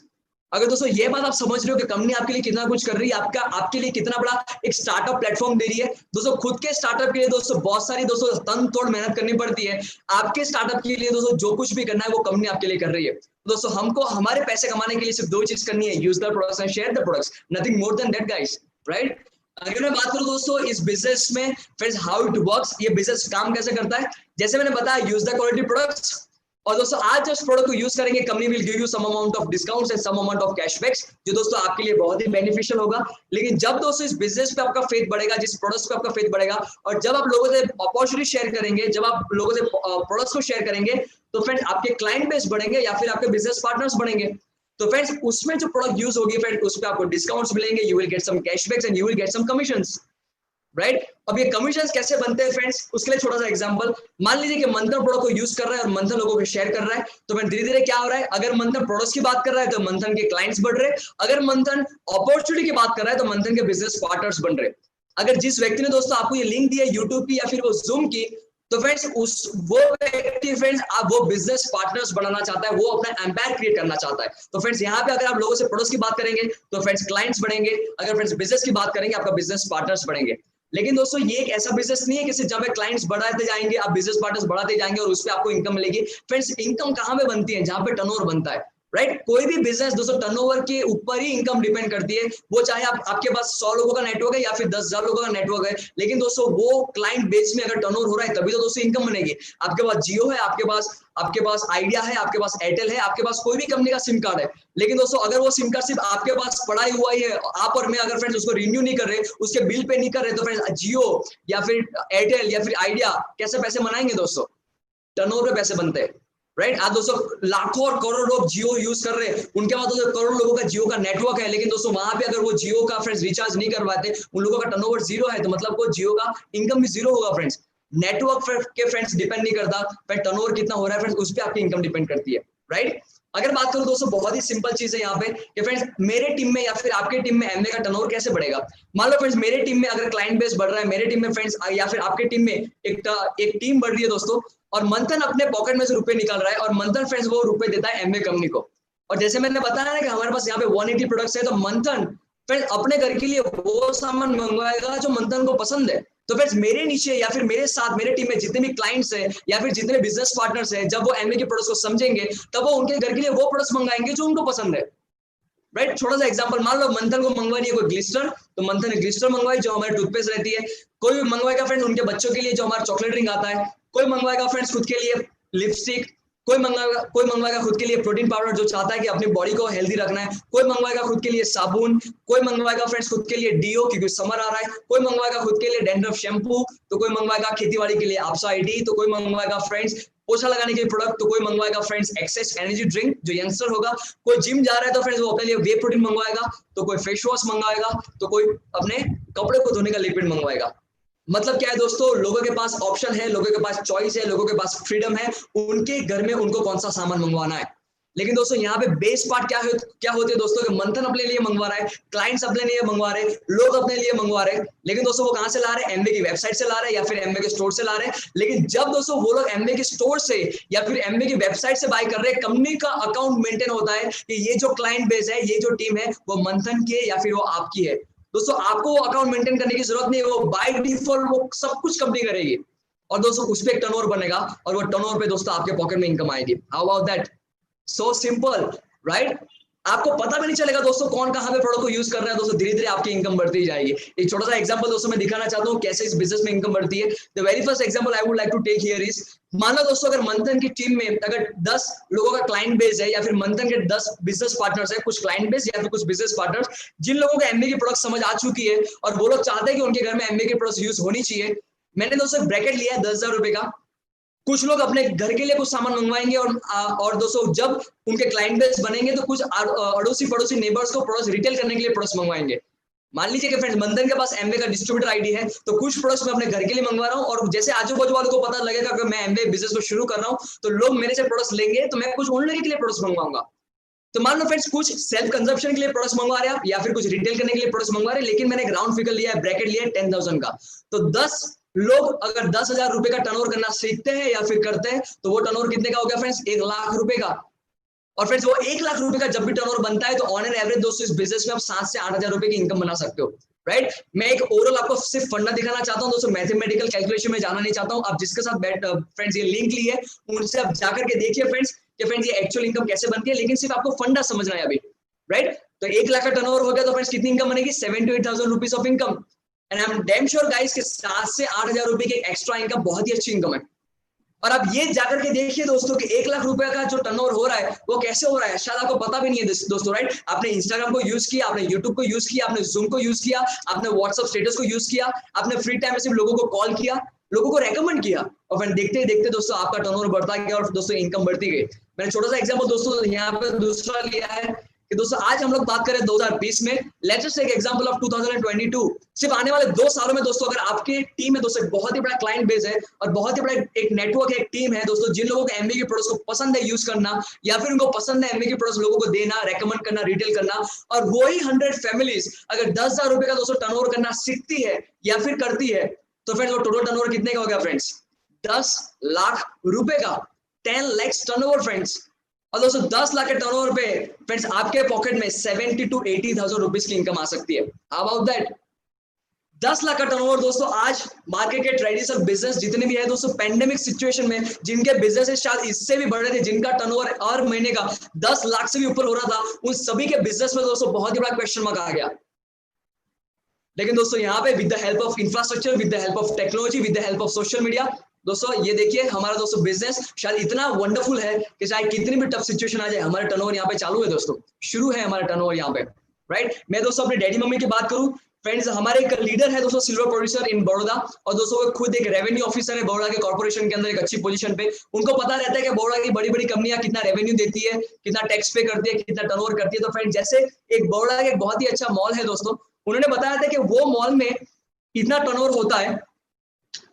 अगर दोस्तों ये बात आप समझ रहे हो कि कंपनी आपके लिए कितना कुछ कर रही है, आपके लिए कितना बड़ा एक स्टार्टअप प्लेटफॉर्म दे रही है दोस्तों। खुद के स्टार्टअप के लिए दोस्तों बहुत सारी दोस्तों तन तोड़ मेहनत करनी पड़ती है। आपके स्टार्टअप के लिए दोस्तों जो कुछ भी करना है वो कंपनी आपके लिए कर रही है। दोस्तों हमको हमारे पैसे कमाने के लिए सिर्फ दो चीज करनी है, use the products and share the products, nothing more than that guys, right? अगर मैं बात करूं दोस्तों इस बिजनेस में फ्रेंड्स हाउ इट वर्क्स, ये बिजनेस काम कैसे करता है, जैसे मैंने बताया यूज द क्वालिटी प्रोडक्ट्स। और दोस्तों आज जो इस प्रोडक्ट को यूज करेंगे, company will give you some amount of discounts and some amount of cashbacks, जो दोस्तों आपके लिए बहुत ही बेनिफिशियल होगा। लेकिन जब दोस्तों इस बिजनेस पे आपका फेथ बढ़ेगा, जिस प्रोडक्ट्स पे आपका फेथ बढ़ेगा, और जब आप लोगों से अपॉर्चुनिटी शेयर करेंगे, जब आप लोगों से प्रोडक्ट्स को शेयर करेंगे, तो फ्रेंड्स आपके क्लाइंट बेस बढ़ेंगे या फिर आपके बिजनेस पार्टनर्स बढ़ेंगे। तो फ्रेंड्स उसमें जो प्रोडक्ट यूज होगी फ्रेंड्स, उस पर आपको डिस्काउंट्स मिलेंगे, you will get some cashbacks and you will get some commissions, right? अब ये कमीशन कैसे बनते हैं फ्रेंड्स, उसके लिए छोटा सा एग्जांपल। मान लीजिए कि मंथन प्रोडक्ट को यूज कर रहा है और मंथन लोगों को शेयर कर रहा है, तो मैं धीरे धीरे क्या हो रहा है, अगर मंथन प्रोडक्ट्स की बात कर रहा है तो मंथन के क्लाइंट्स बढ़ रहे हैं, अगर मंथन अपॉर्चुनिटी की बात कर रहा है तो मंथन के बिजनेस पार्टनर्स बन रहे हैं। अगर जिस व्यक्ति ने दोस्तों आपको ये लिंक दिया यूट्यूब की या फिर वो जूम की, तो फ्रेंड्स वो व्यक्ति फ्रेंड्स आप वो बिजनेस पार्टनर्स बनाना चाहता है, वो अपना एम्पायर क्रिएट करना चाहता है। तो फ्रेंड्स यहाँ पे अगर आप लोगों से प्रोडक्ट्स की बात करेंगे तो फ्रेंड्स क्लाइंट्स बढ़ेंगे, अगर फ्रेंड्स बिजनेस की बात करेंगे आपका बिजनेस पार्टनर्स बढ़ेंगे। लेकिन दोस्तों ये एक ऐसा बिजनेस नहीं है कि जब क्लाइंट्स बढ़ाते जाएंगे, आप बिजनेस पार्टनर्स बढ़ाते जाएंगे और उस पर आपको इनकम मिलेगी। फ्रेंड्स इनकम कहां पे बनती है, जहां पे टर्नओवर बनता है, राइट? कोई भी बिजनेस दोस्तों टर्नओवर के ऊपर ही इनकम डिपेंड करती है। वो चाहे आपके पास 100 लोगों का नेटवर्क है या फिर 10,000 लोगों का नेटवर्क है, लेकिन दोस्तों वो क्लाइंट बेस में अगर टर्नओवर हो रहा है तभी तो दोस्तों इनकम बनेगी। आपके पास जियो है, आपके पास आइडिया है, आपके पास एयरटेल है, आपके पास कोई भी कंपनी का सिम कार्ड है, लेकिन दोस्तों अगर वो सिम कार्ड सिर्फ आपके पास पड़ा ही हुआ ही है, आप और मैं अगर फ्रेंड्स उसको रिन्यू नहीं कर रहे, उसके बिल पे नहीं कर रहे, तो फ्रेंड्स जियो या फिर एयरटेल या फिर आइडिया कैसे पैसे बनाएंगे दोस्तों? टर्नओवर पे पैसे बनते हैं, राइट? आज दोस्तों लाखों और करोड़ों लोग जियो यूज कर रहे हैं, उनके बाद दोस्तों करोड़ों लोगों का जियो का नेटवर्क है, लेकिन दोस्तों वहां पे अगर वो जियो का फ्रेंड्स रिचार्ज नहीं करवाते, उन लोगों का टर्नओवर जीरो है, तो मतलब वो जियो का इनकम भी जीरो होगा फ्रेंड्स। नेटवर्क के फ्रेंड्स डिपेंड नहीं करता, पर टर्नओवर कितना हो रहा है फ्रेंड्स उस पर आपकी इनकम डिपेंड करती है, राइट? अगर बात करूं दोस्तों बहुत ही सिंपल चीज है यहाँ पे कि फ्रेंड्स मेरे टीम में या फिर आपके टीम में एमवे का टर्नओवर कैसे बढ़ेगा। मान लो फ्रेंड्स मेरे टीम में अगर क्लाइंट बेस बढ़ रहा है, मेरे टीम में फ्रेंड्स या फिर आपके टीम में एक टीम बढ़ रही है दोस्तों, और मंथन अपने पॉकेट में से रुपए निकाल रहा है और मंथन फ्रेंड्स वो रुपए देता है एमवे कंपनी को। और जैसे मैंने बताया ना कि हमारे पास यहाँ पे 180 प्रोडक्ट्स है, तो मंथन फ्रेंड्स अपने घर के लिए वो सामान मंगवाएगा जो मंथन को पसंद है। तो फ्रेंड्स मेरे नीचे या फिर मेरे साथ मेरे टीम में जितने भी क्लाइंट्स हैं या फिर जितने बिजनेस पार्टनर्स हैं, जब वो एमवे के प्रोडक्ट्स को समझेंगे तब वो उनके घर के लिए वो प्रोडक्ट्स मंगाएंगे जो उनको पसंद है, राइट? छोटा सा एग्जांपल, मान लो मंथन को मंगवानी है कोई ग्लिस्टर, तो मंथन ने ग्लिस्टर मंगवाई जो हमारी टूथपेस्ट रहती है। कोई मंगवाएगा फ्रेंड्स उनके बच्चों के लिए जो हमारा चॉकलेट ड्रिंक आता है, कोई मंगवाएगा फ्रेंड्स खुद के लिए लिपस्टिक, कोई मंगवाएगा खुद के लिए प्रोटीन पाउडर जो चाहता है कि अपनी बॉडी को हेल्दी रखना है, कोई मंगवाएगा खुद के लिए साबुन, कोई मंगवाएगा फ्रेंड्स खुद के लिए डीओ क्योंकि समर आ रहा है, कोई मंगवाएगा खुद के लिए डैंड्रफ शैम्पू, तो कोई मंगवाएगा खेतीबाड़ी के लिए आपसा आईडी, तो कोई मंगवाएगा फ्रेंड्स पोछा लगाने के लिए प्रोडक्ट, तो कोई मंगवाएगा फ्रेंड्स एक्सेस एनर्जी ड्रिंक जो यंगस्टर होगा, कोई जिम जा रहा है तो फ्रेंड्स वो अपने लिए वे प्रोटीन मंगवाएगा, तो कोई फेस वॉश मंगवाएगा, तो कोई अपने कपड़े को धोने का लिक्विड मंगवाएगा। मतलब क्या है दोस्तों, लोगों के पास ऑप्शन है, लोगों के पास चॉइस है, लोगों के पास फ्रीडम है उनके घर में उनको कौन सा सामान मंगवाना है। लेकिन दोस्तों यहाँ पे बेस पार्ट क्या होते हैं दोस्तों कि मंथन अपने लिए मंगवा रहा है, क्लाइंट्स अपने लिए मंगवा रहे हैं, लोग अपने लिए मंगवा रहे हैं, लेकिन दोस्तों वो कहां से ला रहे हैं, एमवे की वेबसाइट से ला रहे हैं या फिर एमवे के स्टोर से ला रहे हैं। लेकिन जब दोस्तों वो लोग एमवे के स्टोर से या फिर एमवे की वेबसाइट से बाय कर रहे हैं, कंपनी का अकाउंट मेंटेन होता है कि ये जो क्लाइंट बेस है, ये जो टीम है वो मंथन की है या फिर वो आपकी है। दोस्तों आपको वो अकाउंट मेंटेन करने की जरूरत नहीं है, वो बाय डिफॉल्ट वो सब कुछ कंपनी करेगी और दोस्तों उस पे एक टर्नओवर बनेगा और वो टर्नओवर पे दोस्तों आपके पॉकेट में इनकम आएगी। How about that? So simple, right? आपको पता भी नहीं चलेगा दोस्तों कौन कहां पे प्रोडक्ट को यूज कर रहा है। दोस्तों धीरे धीरे आपकी इनकम बढ़ती जाएगी। एक छोटा सा एग्जांपल दोस्तों मैं दिखाना चाहता हूं कैसे इस बिजनेस में इनकम बढ़ती है। The very first example I would like to take here is, मान लो दोस्तों अगर मंथन की टीम में अगर 10 लोगों का क्लाइंट बेस है या फिर मंथन के 10 बिजनेस पार्टनर्स है, कुछ क्लाइंट बेस या फिर कुछ बिजनेस पार्टनर्स जिन लोगों को एमबीए की प्रोडक्ट समझ आ चुकी है और वो लोग चाहते हैं कि उनके घर में एमबीए की प्रोडक्ट यूज होनी चाहिए। मैंने दोस्तों ब्रैकेट लिया है 10,000 रुपए का। कुछ लोग अपने घर के लिए कुछ सामान मंगवाएंगे और दोस्तों जब उनके क्लाइंट बेस बनेंगे तो कुछ अड़ोसी पड़ोसी नेबर्स को प्रोडक्ट्स रिटेल करने के लिए प्रोडक्ट्स मंगवाएंगे। मान लीजिए कि फ्रेंड्स मंथन के पास एमवे का डिस्ट्रीब्यूटर आईडी है, तो कुछ प्रोडक्ट्स मैं अपने घर के लिए मंगवा रहा हूँ और जैसे आजू बाजू वालों को पता लगेगा कि मैं एमवे बिजनेस को शुरू कर रहा हूँ तो लोग मेरे से प्रोडक्ट्स लेंगे, तो मैं कुछ उन लोगों के लिए प्रोडक्ट्स मंगवाऊंगा। तो मान लो फ्रेंड्स कुछ सेल्फ कंजप्शन के लिए प्रोडक्ट्स मंगवा रहे हैं या फिर कुछ रिटेल करने के लिए प्रोडक्ट्स मंगवा रहे हैं, लेकिन मैंने ग्राउंड फिगर लिया है, ब्रैकेट लिया है 10,000 का। तो 10 लोग अगर 10,000 रुपए का टर्नओवर करना सीखते हैं या फिर करते हैं तो वो टर्नओवर कितने का हो गया फ्रेंड्स? 1,00,000 रुपए का। और फ्रेंड्स वो 1,00,000 रुपए का जब भी टर्नओवर बनता है तो ऑन एन एवरेज दोस्तों इस बिजनेस में आप 7 से 8,000 रुपए की इनकम बना सकते हो, राइट? मैं एक ओवरऑल आपको सिर्फ फंडा दिखाना चाहता हूं दोस्तों, मैथमेटिकल कैलकुलेशन में जाना नहीं चाहता हूं। आप जिसके साथ फ्रेंड्स ये लिंक ली है उनसे आप जाकर के देखिए फ्रेंड्स कि फ्रेंड्स ये एक्चुअल इनकम कैसे बनती है, लेकिन सिर्फ आपको फंडा समझना है अभी, राइट? तो 1,00,000 का टर्नओवर हो गया तो फ्रेंड्स कितनी इनकम बनेगी? 7 to 8,000 rupees of income. And I am damn sure guys कि 7 से 8,000 रुपए की एक्स्ट्रा इनकम बहुत ही अच्छी इनकम है। और आप ये जाकर के देखिए दोस्तों कि 1,00,000 रुपए का जो टर्नओवर हो रहा है वो कैसे हो रहा है, शायद आपको पता भी नहीं है दोस्तों, राइट? आपने इंस्टाग्राम को यूज किया, आपने यूट्यूब को यूज किया, आपने जूम को यूज किया, आपने व्हाट्सएप स्टेटस को यूज किया, आपने फ्री टाइम में सिर्फ लोगों को कॉल किया, लोगों को रेकमेंड किया और फिर देखते ही देखते दोस्तों आपका टर्नओवर बढ़ता गया और दोस्तों इनकम बढ़ती गई। मैंने छोटा सा एग्जांपल दोस्तों यहाँ पे दूसरा लिया है कि दोस्तों आज हम लोग बात करें 2020 में, let's just take example of 2022। सिर्फ आने वाले 2 सालों में दोस्तों अगर आपकी टीम में दोस्तों बहुत ही बड़ा क्लाइंट बेस है और बहुत ही बड़ा एक नेटवर्क है, एक टीम है दोस्तों, जिन लोगों को एमबीए की प्रोडक्ट्स को पसंद है यूज करना या फिर उनको पसंद है एमबीए की प्रोडक्ट्स लोगों को देना, रेकमेंड करना, रिटेल करना, और वही 100 फैमिलीज अगर 10,000 रुपए का दोस्तों टर्नओवर करना सीखती है या फिर करती है तो फ्रेंड्स वो टोटल टर्नओवर कितने का हो गया फ्रेंड्स? 10 लाख रुपए का, 10 lakhs टर्नओवर फ्रेंड्स। और दोस्तों 10 लाख के टर्नओवर पे फ्रेंड्स आपके पॉकेट में 70 to 80,000 रुपीज की इनकम आ सकती है। How about that? 10 लाख का टर्नओवर दोस्तों आज मार्केट के ट्रेडिशनल बिजनेस जितने भी है दोस्तों, पेंडेमिक सिचुएशन में जिनके बिजनेस शायद इससे भी बढ़ रहे थे, जिनका टर्नओवर हर महीने का 10 लाख से भी ऊपर हो रहा था, उन सभी के बिजनेस में दोस्तों बहुत ही बड़ा क्वेश्चन मार्क आ गया। लेकिन दोस्तों यहाँ पे with the help of infrastructure, with the help of technology, with the help of social media दोस्तों ये देखिए हमारा दोस्तों बिजनेस शायद इतना वंडरफुल है कि चाहे कितनी भी टफ सिचुएशन आ जाए हमारा टर्नओवर यहाँ पे चालू है दोस्तों, शुरू है हमारा टर्नओवर यहाँ पे, राइट? मैं दोस्तों अपने डैडी मम्मी की बात करूं फ्रेंड्स, हमारे एक लीडर है दोस्तों सिल्वर प्रोड्यूसर इन बड़ौदा और दोस्तों वो खुद एक रेवेन्यू ऑफिसर है बड़ौदा के कॉर्पोरेशन के अंदर एक अच्छी पोजीशन पे। उनको पता रहता है कि बड़ौदा की बड़ी बड़ी कंपनियां कितना रेवेन्यू देती है, कितना टैक्स पे करती है, कितना टर्नओवर करती है। तो फ्रेंड्स जैसे एक बड़ौदा का एक बहुत ही अच्छा मॉल है दोस्तों, उन्होंने बताया था कि वो मॉल में इतना टर्नओवर होता है।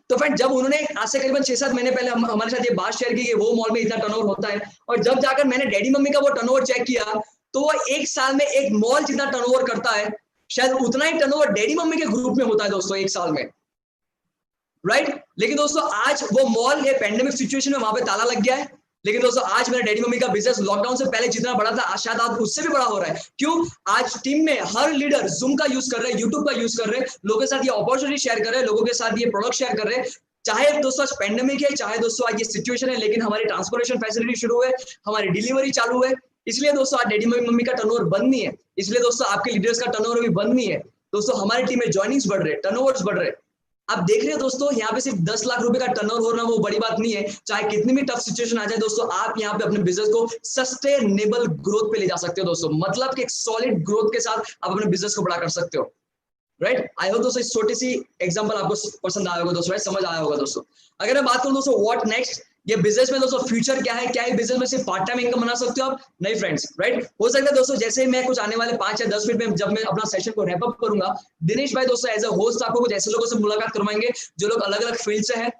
तो फ्रेंड जब उन्होंने आज से करीबन 6-7 महीने पहले हमारे साथ ये बात शेयर की कि वो मॉल में इतना टर्नओवर होता है, और जब जाकर मैंने डैडी मम्मी का वो टर्नओवर चेक किया तो वो एक साल में एक मॉल जितना टर्नओवर करता है शायद उतना ही टर्नओवर डैडी मम्मी के ग्रुप में होता है दोस्तों एक साल में, राइट? लेकिन दोस्तों आज वो मॉल ये पेंडेमिक सिचुएशन में वहां पे ताला लग गया है। लेकिन दोस्तों आज मेरे डैडी मम्मी का बिजनेस लॉकडाउन से पहले जितना बड़ा था आज शायद आज उससे भी बड़ा हो रहा है। क्यों? आज टीम में हर लीडर जूम का यूज कर रहे हैं, यूट्यूब का यूज कर रहे हैं, लोगों के साथ ये अपॉर्चुनिटी शेयर कर रहे हैं, लोगों के साथ ये प्रोडक्ट शेयर कर रहे हैं। चाहे दोस्तों आज पेंडेमिक है, चाहे दोस्तों आज ये सिचुएशन है, लेकिन हमारी ट्रांसपोर्टेशन फैसिलिटी शुरू है, हमारी डिलीवरी चालू है। इसलिए दोस्तों आज डैडी मम्मी का टर्नओवर बंद नहीं है, इसलिए दोस्तों आपके लीडर्स का टर्नओवर भी बंद नहीं है। दोस्तों हमारी टीम में ज्वाइनिंग्स बढ़ रहे हैं, टर्नओवर्स बढ़ रहे हैं। आप देख रहे हो दोस्तों यहाँ पे सिर्फ 10 लाख रुपए का टर्नओवर होना वो बड़ी बात नहीं है। चाहे कितनी भी टफ सिचुएशन आ जाए दोस्तों, आप यहाँ पे अपने बिजनेस को सस्टेनेबल ग्रोथ पे ले जा सकते हो दोस्तों, मतलब कि एक सॉलिड ग्रोथ के साथ आप अपने बिजनेस को बड़ा कर सकते हो, राइट? आई होप दोस्तों इस छोटी सी एग्जांपल आपको पसंद आया होगा दोस्तों, समझ आया होगा दोस्तों। अगर मैं बात करूं दोस्तों व्हाट नेक्स्ट, ये बिजनेस में दोस्तों फ्यूचर क्या है? क्या है बिजनेस में सिर्फ पार्ट टाइम इनकम बना सकते हो आप? नहीं फ्रेंड्स, राइट? हो सकता है दोस्तों जैसे मैं कुछ आने वाले 5 या 10 मिनट में जब मैं अपना सेशन को रैप अप करूंगा, दिनेश भाई दोस्तों एज अ होस्ट आपको कुछ ऐसे लोगों से मुलाकात करवाएंगे जो लोग अलग अलग फील्ड से हैं,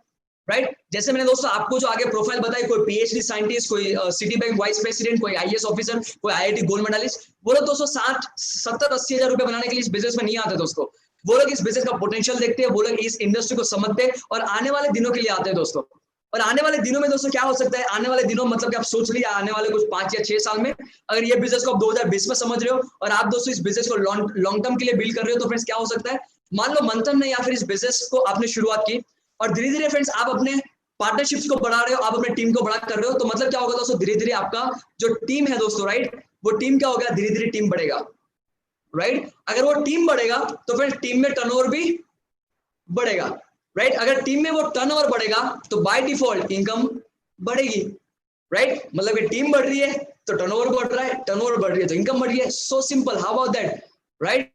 राइट? जैसे मैंने दोस्तों आपको जो आगे प्रोफाइल बताई, कोई पीएचडी साइंटिस्ट, कोई सिटी बैंक वाइस प्रेसिडेंट, कोई आईएएस ऑफिसर, कोई आईआईटी गोल्ड मेडलिस्ट, वो लोग दोस्तों 60, 70, 80 हजार रुपए बनाने के लिए इस बिजनेस में नहीं आते दोस्तों। वो लोग इस बिजनेस का पोटेंशियल देखते हैं, वो लोग इस इंडस्ट्री को समझते हैं और आने वाले दिनों के लिए आते हैं दोस्तों, और आने वाले दिनों में दोस्तों क्या हो सकता है, आने वाले दिनों मतलब कि आप सोच लीजिए आने वाले कुछ 5 या 6 साल में अगर ये बिजनेस को आप 2020 में समझ रहे हो और आप दोस्तों इस बिजनेस को लॉन्ग टर्म के लिए बिल्ड कर रहे हो, तो फ्रेंड्स क्या हो सकता है, मान लो मंथन ने या फिर इस बिजनेस को आपने शुरुआत की और धीरे धीरे फ्रेंड्स आप अपने पार्टनरशिप्स को बढ़ा रहे हो, आप अपने टीम को बड़ा कर रहे हो, तो मतलब क्या होगा दोस्तों, धीरे धीरे आपका जो टीम है दोस्तों, राइट, वो टीम क्या होगा, धीरे धीरे टीम बढ़ेगा, राइट। अगर वो टीम बढ़ेगा तो फिर टीम में टर्नओवर भी बढ़ेगा, राइट। अगर टीम में वो टर्नओवर बढ़ेगा तो बाय डिफॉल्ट इनकम बढ़ेगी, राइट। मतलब कि टीम बढ़ रही है तो टर्नओवर बढ़ रहा है, टर्नओवर बढ़ रही है तो इनकम बढ़ रही है, so simple, how about that, right.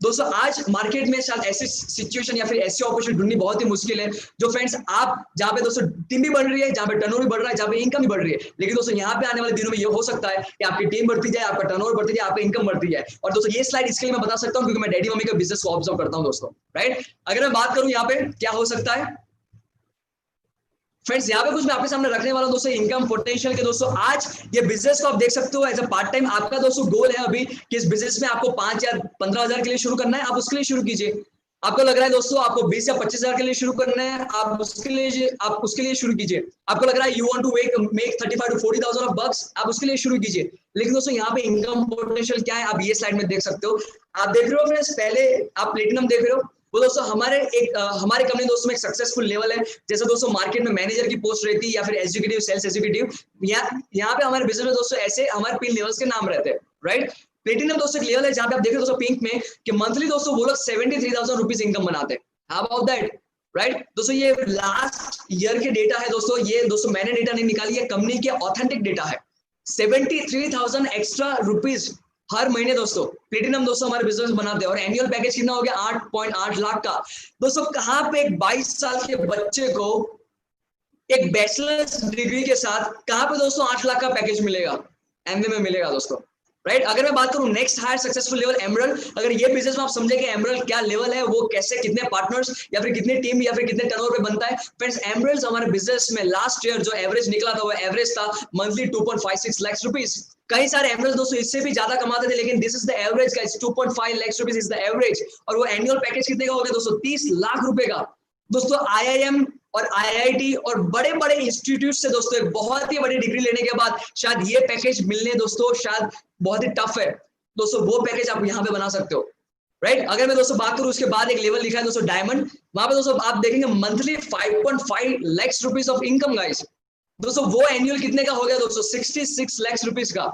दोस्तों आज मार्केट में शायद ऐसी सिचुएशन या फिर ऐसी अपॉर्चुनिटी ढूंढनी बहुत ही मुश्किल है जो फ्रेंड्स आप जहां पे दोस्तों टीम भी बढ़ रही है, जहां पे टर्नओवर भी बढ़ रहा है, जहां पे इनकम भी बढ़ रही है, लेकिन दोस्तों यहाँ पे आने वाले दिनों में ये हो सकता है कि आपकी टीम बढ़ती जाए, आपका टर्नओवर बढ़ती जाए, आपकी इनकम बढ़ती जाए। और दोस्तों ये स्लाइड इसके लिए मैं बता सकता हूँ क्योंकि मैं डैडी मम्मी का बिजनेस को ऑब्जर्व करता हूँ दोस्तों, राइट। अगर मैं बात करूं यहाँ पे क्या हो सकता है फ्रेंड्स, यहाँ पे कुछ मैं आपके सामने रखने वाला हूं दोस्तों, इनकम पोटेंशियल के दोस्तों। आज ये बिजनेस को आप देख सकते हो एज अ पार्ट टाइम, आपका दोस्तों गोल है अभी कि इस बिजनेस में आपको 5 या 15 हजार के लिए शुरू करना है, आप उसके लिए शुरू कीजिए। आपको लग रहा है दोस्तों आपको 20 या 25 हजार के लिए शुरू करना है, आप उसके लिए शुरू कीजिए। आपको लग रहा है you want to make 35 to 40,000 of bucks, आप उसके लिए शुरू कीजिए। लेकिन दोस्तों यहाँ पे इनकम पोटेंशियल क्या है, आप ये स्लाइड में देख सकते हो। आप देख रहे हो फ्रेंड्स, पहले आप प्लेटिनम देख रहे हो, वो दोस्तों हमारे कंपनी दोस्तों में एक सक्सेसफुल लेवल है। जैसे दोस्तों मार्केट में मैनेजर की पोस्ट रहती है या फिर एग्जीक्यूटिव, सेल्स एग्जीक्यूटिव, यहाँ पे हमारे बिजनेस में दोस्तों ऐसे हमारे 3 लेवल्स के नाम रहते हैं, राइट। प्लेटिनम दोस्तों एक लेवल है जहां पे आप देख रहे हो दोस्तों पिंक में कि मंथली दोस्तों वो लोग 73,000 रुपीज इनकम बनाते हैं। How about that, right. दोस्तों ये लास्ट ईयर के डेटा है दोस्तों, ये दोस्तों मैंने डेटा नहीं निकाली है, कंपनी के ऑथेंटिक डेटा है। 73,000 एक्स्ट्रा रुपीज हर महीने दोस्तों प्लेटिनम दोस्तों हमारे बिजनेस बनाते हैं। और एनुअल पैकेज कितना हो गया, 8.8 लाख का। दोस्तों कहां पे एक 22 साल के बच्चे को एक बैचलर्स डिग्री के साथ कहां पे दोस्तों 8 लाख का पैकेज मिलेगा, एमबी में मिलेगा दोस्तों, राइट। अगर मैं बात करूं next higher successful level emerald, अगर ये बिजनेस में आप समझे कि एमरल्ड क्या लेवल है, वो कैसे कितने पार्टनर्स या फिर कितनी टीम या फिर कितने टर्नओवर पे बनता है। फ्रेंड्स एमरल्ड हमारे बिजनेस में लास्ट ईयर जो एवरेज निकला था वो एवरेज था मंथली 2.56 लाख रुपीज। कई सारे एमरल्ड दोस्तों इससे भी ज्यादा कमाते थे, लेकिन this is the average guys, 2.5 lakh rupees is the average. और वो एनुअल पैकेज कितने का हो गया दोस्तों, 30 लाख रुपए का। दोस्तों आईआईएम और आईआईटी और बड़े बड़े इंस्टीट्यूट से दोस्तों एक बहुत ही बड़ी डिग्री लेने के बाद शायद ये पैकेज मिलने दोस्तों शायद बहुत ही टफ है दोस्तों, वो पैकेज आप यहाँ पे बना सकते हो, राइट। अगर मैं दोस्तों बात करूं उसके बाद एक लेवल लिखा है दोस्तों डायमंड, वहां पे दोस्तों आप देखेंगे monthly 5.5 lakh rupees of income guys. दोस्तों वो एनुअल कितने का हो गया दोस्तों, 66 लाख रुपीज का।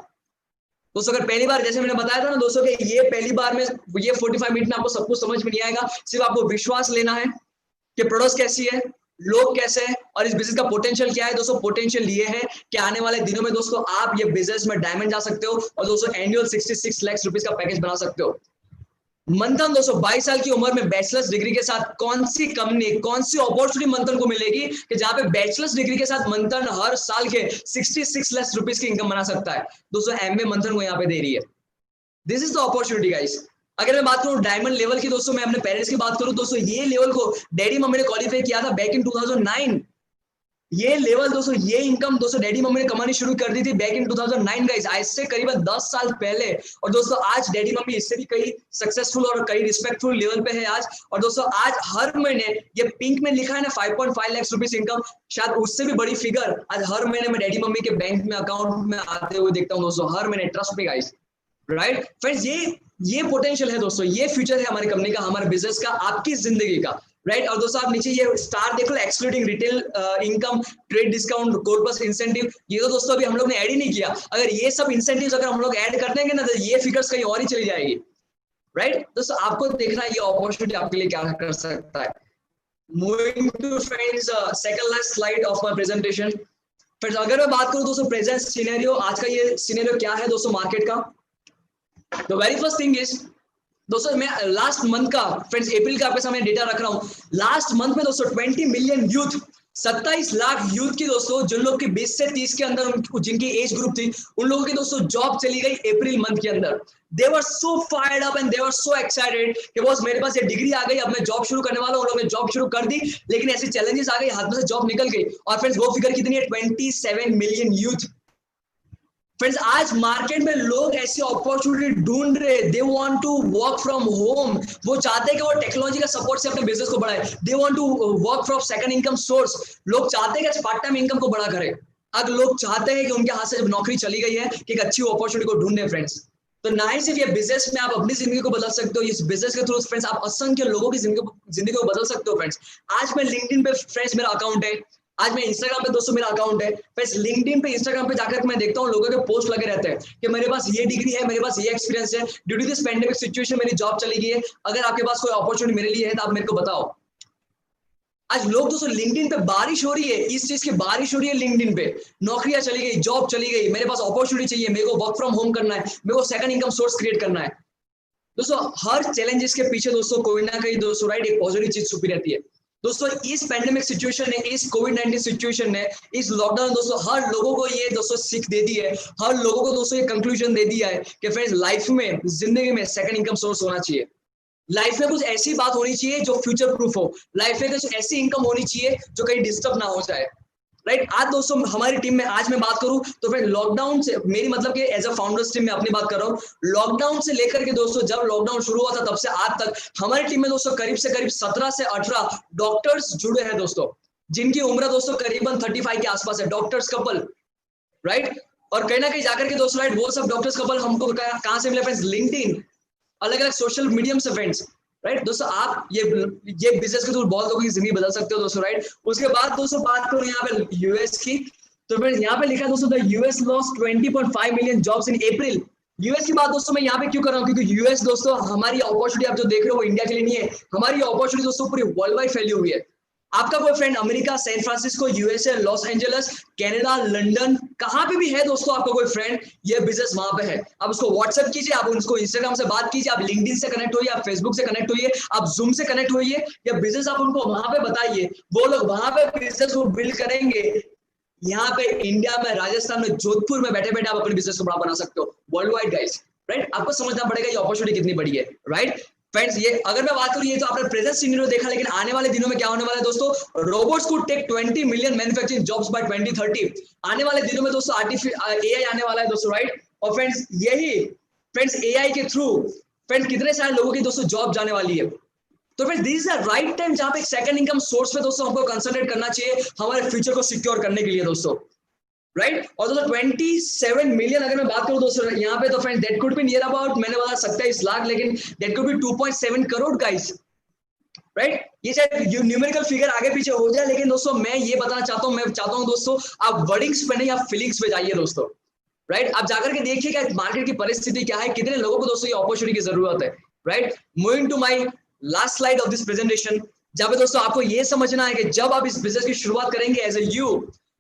दोस्तों अगर पहली बार, जैसे मैंने बताया था ना दोस्तों कि ये पहली बार में ये 45 मिनट में आपको सब कुछ समझ में नहीं आएगा, सिर्फ आपको विश्वास लेना है कि प्रोडक्ट कैसी है, लोग कैसे हैं और इस बिजनेस का पोटेंशियल क्या है। दोस्तों पोटेंशियल ये है कि आने वाले दिनों में दोस्तों आप ये बिजनेस में डायमंड जा सकते हो और दोस्तों एनुअल 66 लाख रुपीज का पैकेज बना सकते हो। मंथन दोस्तों 22 साल की उम्र में बैचलर्स डिग्री के साथ कौन सी कंपनी, कौन सी अपॉर्चुनिटी मंथन को मिलेगी कि जहां पे बैचलर्स डिग्री के साथ मंथन हर साल के 66 लाख रुपीज की इनकम बना सकता है। दोस्तों एमए मंथन को यहाँ पे दे रही है, this is the opportunity guys. अगर मैं बात करूं डायमंड लेवल की दोस्तों, मैं अपने पेरेंट्स की बात करूं दोस्तों, ये लेवल को डैडी मम्मी ने क्वालिफाई किया था बैक इन 2009। ये लेवल दोस्तों, ये इनकम दोस्तों डैडी मम्मी ने कमानी शुरू कर दी थी बैक इन 2009 गाइस, आज से करीबन 10 साल पहले। और दोस्तों आज डैडी मम्मी इससे भी कई सक्सेसफुल और कई रिस्पेक्टफुल लेवल पे है आज। और दोस्तों आज हर महीने ये पिंक में लिखा है ना 5.5 लाख रुपीज इनकम, शायद उससे भी बड़ी फिगर आज हर महीने में डैडी मम्मी के बैंक में अकाउंट में आते हुए देखता हूँ दोस्तों, हर महीने। Trust me guys, right friends, ये पोटेंशियल है दोस्तों, ये फ्यूचर है हमारी कंपनी का, हमारे बिजनेस का, आपकी जिंदगी का, राइट। और दोस्तों आप नीचे ये स्टार देख लो, excluding retail income, trade discount, corpus incentive, ये तो दोस्तों अभी हम लोग ने ऐड ही नहीं किया। अगर ये सब इंसेंटिव्स अगर हम लोग ऐड कर देंगे ना तो ये फिगर्स कहीं और ही चली जाएगी, राइट। दोस्तों आपको देखना है ये अपॉर्चुनिटी आपके लिए क्या कर सकता है। Moving to friends second last slide of my presentation. Friends अगर मैं बात करूं दोस्तों प्रेजेंट सिनेरियो, आज का ये सिनेरियो क्या है दोस्तों मार्केट का। The very first thing is दोस्तों, मैं लास्ट मंथ का फ्रेंड्स अप्रैल का आपके सामने डेटा रख रहा हूं। लास्ट मंथ में दोस्तों 20 मिलियन यूथ, 27 लाख यूथ की दोस्तों, जिन लोग की 20 से 30 के अंदर जिनकी एज ग्रुप थी, उन लोगों की दोस्तों जॉब चली गई अप्रैल मंथ के अंदर। They were so fired up and they were so excited कि बॉस मेरे पास ये डिग्री आ गई, अब मैं जॉब शुरू करने वाला हूं। उन लोगों ने जॉब शुरू कर दी, लेकिन ऐसी चैलेंजेस आ गई, हाथ में से जॉब निकल गई। और फ्रेंड्स वो फिगर कितनी है, 27 मिलियन यूथ। फ्रेंड्स आज मार्केट में लोग ऐसी अपॉर्चुनिटी ढूंढ रहे हैं, they want to work from home, वो चाहते हैं कि वो टेक्नोलॉजी का सपोर्ट से अपने बिजनेस को बढ़ाए, they want to work from second income source, लोग चाहते हैं कि पार्ट टाइम इनकम को बड़ा करें। अब लोग चाहते हैं कि उनके हाथ से जब नौकरी चली गई है कि एक अच्छी अपॉर्चुनिटी को ढूंढे फ्रेंड्स। तो ना ही सिर्फ ये बिजनेस में आप अपनी जिंदगी को बदल सकते हो, इस बिजनेस के थ्रू फ्रेंड्स आप असंख्य लोगों की जिंदगी को बदल सकते हो फ्रेंड्स। आज मैं लिंक्डइन पे फ्रेंड्स मेरा अकाउंट है, आज मैं इंस्टाग्राम पे दोस्तों मेरा अकाउंट है फ्रेंड्स, लिंक्डइन पे इंस्टाग्राम पे जाकर मैं देखता हूँ लोगों के पोस्ट लगे रहते हैं कि मेरे पास ये डिग्री है, मेरे पास ये एक्सपीरियंस है, due to this pandemic situation मेरी जॉब चली गई है, अगर आपके पास कोई अपॉर्चुनिटी मेरे लिए है तो आप मेरे को बताओ। आज लोग दोस्तों लिंक्डइन पे बारिश हो रही है, इस चीज की बारिश हो रही है लिंक्डइन पे, नौकरियां चली गई, जॉब चली गई, मेरे पास अपॉर्चुनिटी चाहिए, मेरे को वर्क फ्रॉम होम करना है, मेरे को सेकंड इनकम सोर्स क्रिएट करना है। दोस्तों हर चैलेंजेस के पीछे दोस्तों कोई ना कोई दोस्तों राइट एक पॉजिटिव चीज छुपी रहती है। दोस्तों इस पेंडेमिक सिचुएशन ने, इस कोविड-19 सिचुएशन ने, इस लॉकडाउन दोस्तों हर लोगों को ये दोस्तों सीख दे दी है, हर लोगों को दोस्तों ये कंक्लूजन दे दिया है कि फ्रेंड्स लाइफ में, जिंदगी में सेकंड इनकम सोर्स होना चाहिए। लाइफ में कुछ ऐसी बात होनी चाहिए जो फ्यूचर प्रूफ हो, लाइफ में कुछ ऐसी इनकम होनी चाहिए जो कहीं डिस्टर्ब ना हो जाए, राइट। आज दोस्तों हमारी टीम में आज मैं बात करूं तो फिर लॉकडाउन से मेरी मतलब कि एज अ फाउंडर्स टीम में अपनी बात कर रहा हूं, लॉकडाउन से लेकर के दोस्तों जब लॉकडाउन शुरू हुआ था तब से आज तक हमारी टीम में दोस्तों करीब से करीब 17 से 18 डॉक्टर्स जुड़े हैं दोस्तों, जिनकी उम्र दोस्तों करीबन 35 के आसपास है, डॉक्टर्स कपल, राइट। और कहीं ना कहीं जाकर के दोस्तों राइट वो सब डॉक्टर्स कपल हमको कहां से मिले फ्रेंड्स, लिंक्डइन, अलग अलग सोशल मीडियम से फ्रेंड्स, राइट। दोस्तों आप ये बिजनेस के थ्रू बहुत लोगों की जिंदगी बदल सकते हो दोस्तों, राइट। उसके बाद दोस्तों बात करूं यहाँ पे यूएस की, तो फ्रेंड्स यहाँ पे लिखा है दोस्तों the US lost 20.5 million jobs in April. US की बात दोस्तों मैं यहाँ पे क्यों कर रहा हूँ, क्योंकि यूएस दोस्तों हमारी अपॉर्चुनिटी आप जो देख रहे हो वो इंडिया के लिए नहीं है, हमारी अपॉर्चुनिटी दोस्तों पूरी वर्ल्ड वाइड फैली हुई है। आपका कोई friend America, San Francisco, USA, Los Angeles, Canada, London, कहां पे भी है दोस्तों आपका कोई फ्रेंड, ये बिजनेस वहां पे है, आप उसको व्हाट्सएप कीजिए, आप उसको इंस्टाग्राम से बात कीजिए, आप लिंक्डइन से कनेक्ट होइए, आप फेसबुक से कनेक्ट होइए, आप जूम से कनेक्ट होइए, या बिजनेस आप उनको वहां पे बताइए, वो लोग वहां पे बिजनेस को बिल्ड करेंगे। यहाँ पे इंडिया में, राजस्थान में, जोधपुर में बैठे बैठे आप अपने बिजनेस को बड़ा बना सकते हो वर्ल्ड वाइड गाइस, राइट। आपको समझना पड़ेगा ये अपॉर्चुनिटी कितनी बड़ी है, राइट फ्रेंड्स। ये अगर मैं बात करूं, ये तो आपने प्रेजेंट सिनेरियो देखा, लेकिन आने वाले दिनों में क्या होने वाला है दोस्तों, रोबोट्स को take 20 million manufacturing jobs by 2030। आने वाले दिनों में दोस्तों एआई आने वाला है दोस्तों, राइट। और फ्रेंड्स यही फ्रेंड्स एआई के थ्रू फ्रेंड्स कितने सारे लोगों की दोस्तों जॉब जाने वाली है। तो friends this is the right time जहां पे सेकंड इनकम सोर्स पे दोस्तों हमको कंसंट्रेट करना चाहिए हमारे फ्यूचर को सिक्योर करने के लिए दोस्तों, राइट। और दोस्तों 27 मिलियन अगर मैं बात करूं दोस्तों यहाँ पे, तो friend that could be near about, मैंने बोला 27 लाख, लेकिन that could be 2.7 crore guys, right. ये शायद न्यूमेरिकल फिगर आगे पीछे हो जाए, लेकिन दोस्तों मैं ये बताना चाहता हूं, मैं चाहता हूं दोस्तों आप वर्डिंग्स पे नहीं, आप फीलिंग्स पे जाइए दोस्तों, राइट। आप जाकर के देखिए कि मार्केट की परिस्थिति क्या है, कितने लोगों को दोस्तों ये अपॉर्चुनिटी की जरूरत है, right. Moving to my last slide of this presentation, जहां पे दोस्तों आपको ये समझना है कि जब आप इस बिजनेस की शुरुआत करेंगे एज ए यू,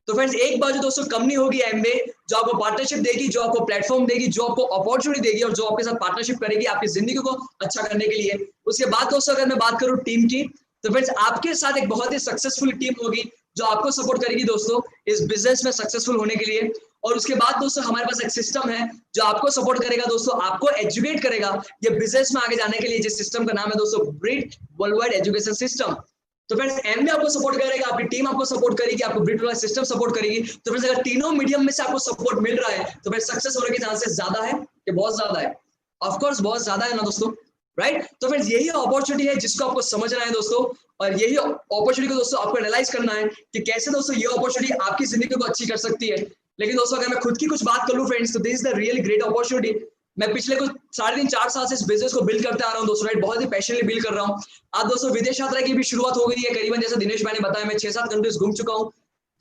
तो फ्रेंड्स एक बार जो दोस्तों कंपनी होगी एमवे, जो आपको पार्टनरशिप देगी, जो आपको प्लेटफॉर्म देगी, जो आपको अपॉर्चुनिटी देगी, और जो आपके साथ पार्टनरशिप करेगी आपकी जिंदगी को अच्छा करने के लिए। उसके बाद दोस्तों अगर मैं बात करूं टीम की, तो फ्रेंड्स आपके साथ एक बहुत ही सक्सेसफुल टीम होगी जो आपको सपोर्ट करेगी दोस्तों इस बिजनेस में सक्सेसफुल होने के लिए। और उसके बाद दोस्तों हमारे पास एक सिस्टम है जो आपको सपोर्ट करेगा दोस्तों, आपको एजुकेट करेगा ये बिजनेस में आगे जाने के लिए, जिस सिस्टम का नाम है दोस्तों ब्रिट वर्ल्ड वाइड एजुकेशन सिस्टम। तो फ्रेंड्स एमबी आपको सपोर्ट करेगा, आपकी टीम आपको सपोर्ट करेगी, आपको ब्रिट वाला सिस्टम सपोर्ट करेगी। तो फ्रेंड्स अगर तीनों मीडियम में से आपको सपोर्ट मिल रहा है तो फिर सक्सेस होने के चांसेस ज्यादा है कि बहुत ज्यादा है, ऑफ कोर्स बहुत ज्यादा है ना दोस्तों, राइट। तो फ्रेंड्स यही अपॉर्चुनिटी है जिसको आपको समझना है दोस्तों, और यही अपॉर्चुनिटी को दोस्तों आपको एनालाइज करना है कि कैसे दोस्तों ये अपॉर्चुनिटी आपकी जिंदगी को अच्छी कर सकती है। लेकिन दोस्तों अगर मैं खुद की कुछ बात कर लूं फ्रेंड्स, तो this is the really great opportunity. मैं पिछले कुछ 3.5-4 साल से इस बिजनेस को बिल्ड करते आ रहा हूं दोस्तों, राइट, बहुत ही पैशनेटली बिल्ड कर रहा हूं। आज दोस्तों विदेश यात्रा की भी शुरुआत हो गई है करीबन, जैसे दिनेश भाई ने बताया मैं 6-7 कंट्रीज घूम चुका हूं।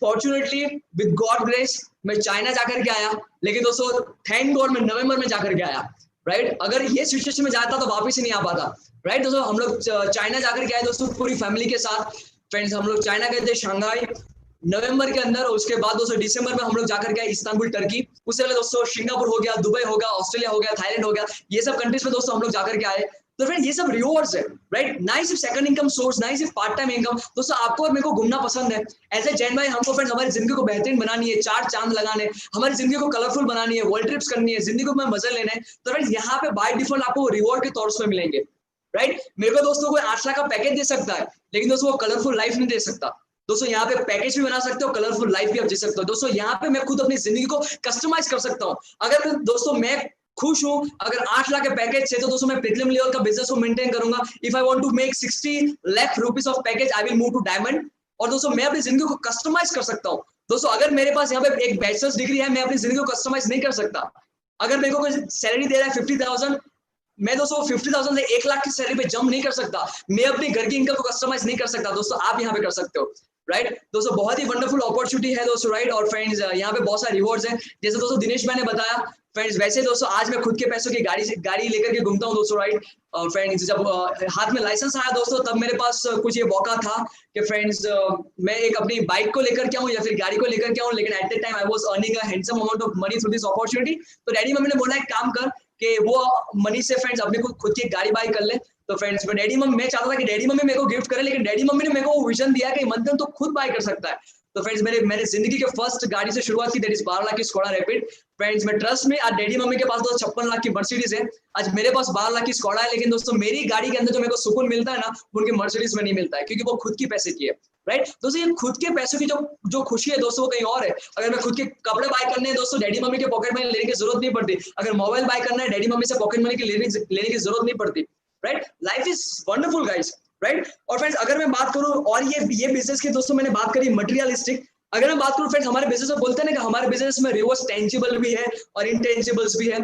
फॉर्चुनेटली विद गॉड ग्रेस मैं चाइना जाकर के आया, लेकिन दोस्तों थैंक गॉड मैं नवंबर में जाकर के आया, राइट। अगर ये सिचुएशन में जाता तो वापस ही नहीं आ पाता, राइट। दोस्तों हम लोग चाइना जाकर के आए दोस्तों पूरी फैमिली के साथ, फ्रेंड्स हम लोग चाइना गए थे शंघाई नवंबर के अंदर, और उसके बाद दोस्तों दिसंबर में हम लोग जाकर के आए इस्तांबुल टर्की, उससे पहले दोस्तों सिंगापुर हो गया, दुबई हो गया, ऑस्ट्रेलिया हो गया, थाईलैंड हो गया, ये सब कंट्रीज में दोस्तों हम लोग जाकर के आए। तो फ्रेंड ये सब रिवॉर्ड्स है, राइट, ना ही सिर्फ सेकंड इनकम सोर्स, ना ही सिर्फ पार्ट टाइम इनकम। दोस्तों आपको और मेरे को घूमना पसंद है, एज ए जैन भाई हमको फ्रेंड्स हमारी जिंदगी को बेहतरीन बनानी है, 4 चांद लगाने, हमारी जिंदगी को कलरफुल बनानी है, वर्ल्ड ट्रिप्स करनी है, जिंदगी को में मजा लेना है। तो फ्रेंड्स यहाँ पे बाय डिफॉल्ट आपको रिवॉर्ड के तौर पर मिलेंगे, राइट। मेरे को दोस्तों कोई 8 लाख का पैकेज दे सकता है, लेकिन दोस्तों वो कलरफुल लाइफ नहीं दे सकता, दोस्तों यहाँ पे पैकेज भी बना सकते हो, कलरफुल लाइफ भी आप जी सकते हो। दोस्तों यहाँ पे मैं खुद अपनी जिंदगी को कस्टमाइज कर सकता हूँ। अगर दोस्तों मैं खुश हूँ, अगर 8 लाख के पैकेज से, तो दोस्तों मैं प्रीमियम लेवल का बिजनेस को मेंटेन करूंगा। If I want to make 60 lakh rupees of package, I will move to diamond. और दोस्तों मैं अपनी जिंदगी को कस्टमाइज कर सकता हूँ। दोस्तों अगर मेरे पास यहाँ पे एक बैचलर्स डिग्री है, मैं अपनी जिंदगी को कस्टमाइज नहीं कर सकता। अगर मेरे को कोई सैलरी दे रहा है 50,000, मैं दोस्तों 50,000 से 1 लाख की सैलरी पे जंप नहीं कर सकता। मैं अपने घर की इनकम को कस्टमाइज नहीं कर सकता। दोस्तों आप यहाँ पे कर सकते हो, राइट। दोस्तों बहुत ही वंडरफुल अपॉर्चुनिटी है दोस्तों, राइट। और फ्रेंड्स यहाँ पे बहुत सारे रिवॉर्ड्स हैं, जैसे दोस्तों दिनेश भाई ने बताया। फ्रेंड्स वैसे दोस्तों आज मैं खुद के पैसों की गाड़ी लेकर के घूमता हूँ दोस्तों, राइट। और फ्रेंड्स जब हाथ में लाइसेंस आया दोस्तों, तब मेरे पास कुछ ये मौका था कि फ्रेंड्स मैं एक अपनी बाइक को लेकर के आऊँ या फिर गाड़ी को लेकर के आऊँ, लेकिन at the time I was earning a handsome amount of money through this opportunity. तो डैडी मम्मी ने बोला एक काम कर कि वो मनी से फ्रेंड्स अपने खुद की गाड़ी बाई कर ले। तो फ्रेंड्स मैं चाहता था कि डैडी मम्मी मेरे को गिफ्ट करें, लेकिन डैडी मम्मी ने मेरे को विजन दिया कि मंथन तो खुद बाय कर सकता है। तो फ्रेंड्स मैंने जिंदगी के फर्स्ट गाड़ी से शुरुआत की, दैट इज 12 लाख की स्कोडा रैपिड। फ्रेंड्स मैं ट्रस्ट में, आज डैडी मम्मी के पास तो 56 लाख की मर्सिडीज है, आज मेरे पास 12 लाख की स्कोडा है। लेकिन दोस्तों मेरी गाड़ी के अंदर जो मेरे को सुकून मिलता है ना, उनके मर्सिडीज में नहीं मिलता है, क्योंकि वो खुद की पैसे की है, राइट। दोस्तों ये खुद के पैसों की जो खुशी है दोस्तों, वो कहीं और है। अगर मैं खुद के कपड़े बाय करने हैं दोस्तों, डैडी मम्मी के पॉकेट मनी लेने की जरूरत नहीं पड़ती। अगर मोबाइल बाय करना है, डैडी मम्मी से पॉकेट मनी लेने की जरूरत नहीं पड़ती, right. Life is wonderful guys, right. और फ्रेंड्स अगर मैं बात करूं, और ये बिजनेस की दोस्तों मैंने बात करी मटेरियलिस्टिक। अगर मैं बात करूं फ्रेंड्स, हमारे बिजनेस में बोलते हैं ना कि हमारे बिजनेस में रिवर्स टेंजिबल भी है और इनटेंजिबल्स भी है,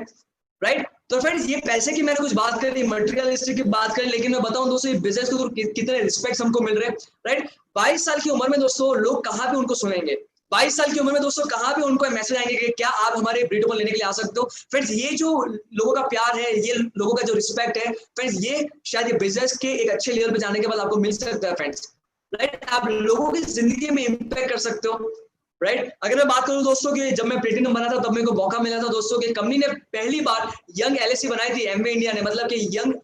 राइट। तो फ्रेंड्स ये पैसे की मैंने कुछ बात करी, मटेरियलिस्टिक की बात करी, लेकिन मैं बताऊं दोस्तों ये बिजनेस के कितने रिस्पेक्ट हमको मिल रहे हैं, राइट। 22 साल की उम्र में दोस्तों लोग कहाँ पे उनको सुनेंगे? 22 साल की उम्र में दोस्तों कहाँ पे उनको मैसेज आएंगे कि क्या आप हमारे ब्रीडोबल लेने के लिए आ सकते हो? फ्रेंड्स ये जो लोगों का प्यार है, ये लोगों का जो रिस्पेक्ट है फ्रेंड्स, ये शायद ये बिजनेस के एक अच्छे लेवल पे जाने के बाद आपको मिल सकता है फ्रेंड्स, राइट। आप लोगों की जिंदगी में इम्पैक्ट कर सकते हो, राइट। अगर मैं बात करूं दोस्तों कि जब मैं प्लेटिनम बना था, तब मेरे को मौका मिला था दोस्तों कि कंपनी ने पहली बार यंग एलएससी बनाई थी, एमवे इंडिया ने, मतलब कि यंग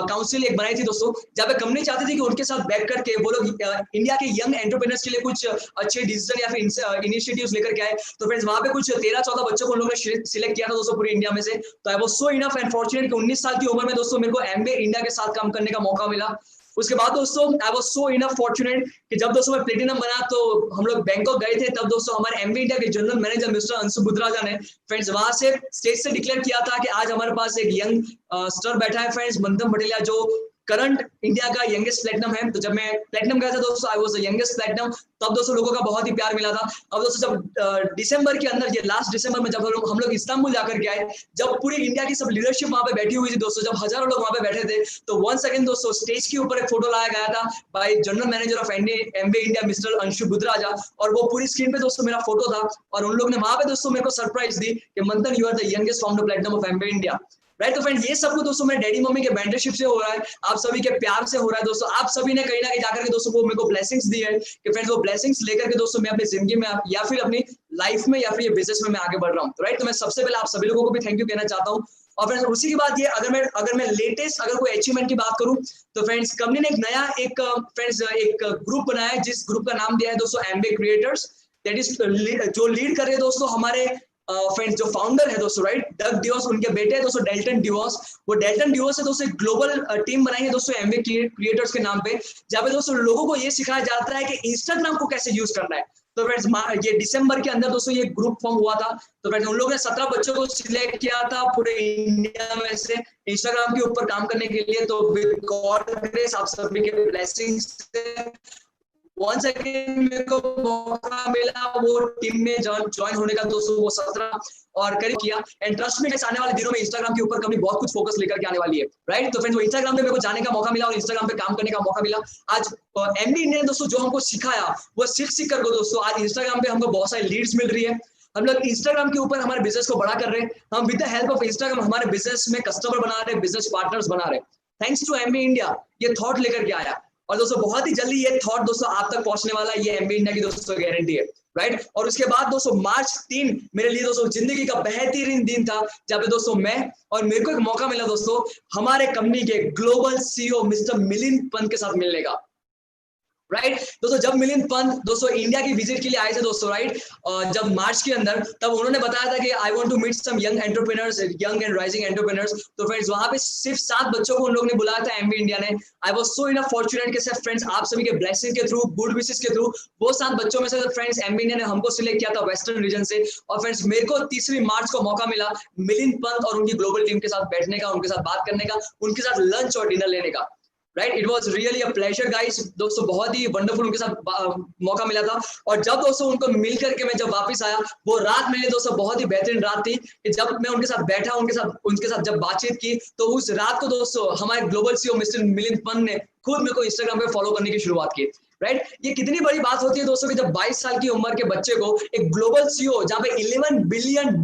काउंसिल एक बनाई थी दोस्तों, जहाँ पे कंपनी चाहती थी कि उनके साथ बैठ करके वो लोग इंडिया के यंग एंटरप्रेन्योर्स के लिए कुछ अच्छे डिसीजन या फिर इनिशिएटिव्स लेकर के आए। तो फ्रेंड्स वहां पे कुछ 13-14 बच्चों को उन लोगों ने सिलेक्ट किया था दोस्तों पूरी इंडिया में से। तो I was so enough and fortunate कि 19 साल की उम्र में दोस्तों मेरे को एमवे इंडिया के साथ काम करने का मौका मिला। उसके बाद दोस्तों I was so enough fortunate कि जब दोस्तों मैं प्लेटिनम बना, तो हम लोग बैंकॉक गए थे। तब दोस्तों हमारे एमवी इंडिया के जनरल मैनेजर मिस्टर अंशु बुद्राजा ने फ्रेंड्स वहां से स्टेज से डिक्लेयर किया था कि आज हमारे पास एक यंग स्टार बैठा है फ्रेंड्स, मंथन पटेलिया, जो करंट इंडिया का यंगेस्ट प्लेटिनम है। तो जब मैं प्लेटिनम गया था दोस्तों, I was the youngest platinum. तब दोस्तों लोगों का बहुत ही प्यार मिला था। अब दोस्तों जब दिसंबर के अंदर, ये लास्ट दिसंबर में जब हम लोग इस्तांबुल जाकर के आए, जब पूरी इंडिया की सब लीडरशिप वहां पे बैठी हुई थी दोस्तों, जब हजारों लोग वहां पे बैठे थे, तो वंस अगेन दोस्तों स्टेज के ऊपर एक फोटो लाया गया था by general manager of Amway India mister Anshu Budhraja, और वो पूरी स्क्रीन पे दोस्तों मेरा फोटो था। और उन लोग ने वहां पे दोस्तों मेरे को सरप्राइज दी कि Manthan, you are the youngest founder platinum of Amway India, right. तो फ्रेंड्स ये सब कुछ दोस्तों मेरे डैडी मम्मी के मेंटरशिप से हो रहा है, आप सभी के प्यार से हो रहा है दोस्तों। आप सभी ने कहीं ना कहीं जाकर के दोस्तों वो मेरे को ब्लेसिंग्स दी है कि फ्रेंड्स वो ब्लेसिंग्स लेकर के दोस्तों मैं अपनी जिंदगी में या फिर अपनी लाइफ में या फिर ये बिजनेस में मैं आगे बढ़ रहा हूँ, राइट। तो मैं सबसे पहले आप सभी लोगों को भी थैंक यू कहना चाहता हूँ। और फ्रेंड्स उसी की बात ये, अगर मैं लेटेस्ट अगर कोई अचीवमेंट की बात करूं, तो फ्रेंड्स कंपनी ने एक नया एक ग्रुप बनाया है, जिस ग्रुप का नाम दिया है दोस्तों एमवे क्रिएटर्स। दैट इज जो लीड कर रहे हैं दोस्तों हमारे फ्रेंड्स जो फाउंडर है दोस्तों, राइट, डग डिवोस, उनके बेटे हैं दोस्तों डेल्टन डिवोस। वो डेल्टन डिवोस से दोस्तों एक ग्लोबल टीम बनाई है दोस्तों एमवे क्रिएटर्स के नाम पे, जहाँ पे दोस्तों लोगों को ये सिखाया जाता है कि इंस्टाग्राम को कैसे यूज करना है। तो फ्रेंड्स ये दिसंबर के अंदर दोस्तों ये ग्रुप फॉर्म हुआ था। तो फ्रेंड्स उन लोगों ने 17 बच्चों को सिलेक्ट किया था पूरे इंडिया में से इंस्टाग्राम के ऊपर काम करने के लिए। तो विद गॉड ग्रेस, आप सभी के ब्लेसिंग्स से वंस अगेन मेरे को मौका मिला वो टीम में ज्वाइन होने का दोस्तों, वो 17 और करीब किया। एंड ट्रस्ट में आने वाले दिनों में इंस्टाग्राम के ऊपर कंपनी बहुत कुछ फोकस लेकर के आने वाली है, राइट। तो फ्रेंड्स वो इंस्टाग्राम पे मेरे को जाने का मौका मिला और इंस्टाग्राम पे काम करने का मौका मिला। आज एमडी ने दोस्तों जो हमको सिखाया, वो सीख कर दोस्तों आज इंस्टाग्राम पे हमको बहुत सारी लीड्स मिल रही है। हम लोग इंस्टाग्राम के ऊपर हमारे बिजनेस को बड़ा कर रहे हैं। हम with the help of Instagram हमारे बिजनेस में कस्टमर बना रहे हैं, बिजनेस पार्टनर्स बना रहे हैं। थैंक्स टू एमबी इंडिया ये थॉट लेकर के आया, और दोस्तों बहुत ही जल्दी ये थॉट दोस्तों आप तक पहुंचने वाला है, ये एमबी इंडिया की दोस्तों गारंटी है, राइट। और उसके बाद दोस्तों मार्च 3 मेरे लिए दोस्तों जिंदगी का बेहतरीन दिन था, जहाँ पे दोस्तों मैं और मेरे को एक मौका मिला दोस्तों हमारे कंपनी के global CEO mister Milind Pant के साथ मिलने का। राइट दोस्तों, जब मिलिंद पंत दोस्तों इंडिया की विजिट के लिए आए थे दोस्तों, राइट जब मार्च के अंदर, तब उन्होंने बताया था कि I want to meet some young entrepreneurs, young and rising entrepreneurs. तो फ्रेंड्स वहां पे सिर्फ 7 बच्चों को उन लोगों ने बुलाया था एमबी इंडिया ने। I was so enough fortunate के सर फ्रेंड्स, आप सभी के ब्लेसिंग के थ्रू, गुड विशेस के थ्रू, वो 7 बच्चों में से फ्रेंड्स एमबी इंडिया ने हमको सिलेक्ट किया था वेस्टर्न रीजन से। और फ्रेंड्स मेरे को 3 मार्च को मौका मिला मिलिंद पंत और उनकी ग्लोबल टीम के साथ बैठने का, उनके साथ बात करने का, उनके साथ लंच और डिनर लेने का। Right, it was really a pleasure guys दोस्तों, बहुत ही वंडरफुल उनके साथ मौका मिला था। और जब दोस्तों उनको मिल करके मैं जब वापस आया, वो रात मेरे दोस्तों बहुत ही बेहतरीन रात थी कि जब मैं उनके साथ बैठा, उनके साथ जब बातचीत की, तो उस रात को दोस्तों हमारे global CEO mister Milind Pant ने खुद मेरे को इंस्टाग्राम पे फॉलो करने की शुरुआत की। राइट, ये कितनी बड़ी बात होती है दोस्तों कि जब 22 साल की उम्र के बच्चे को एक ग्लोबल सीईओ, जहां पे $11 बिलियन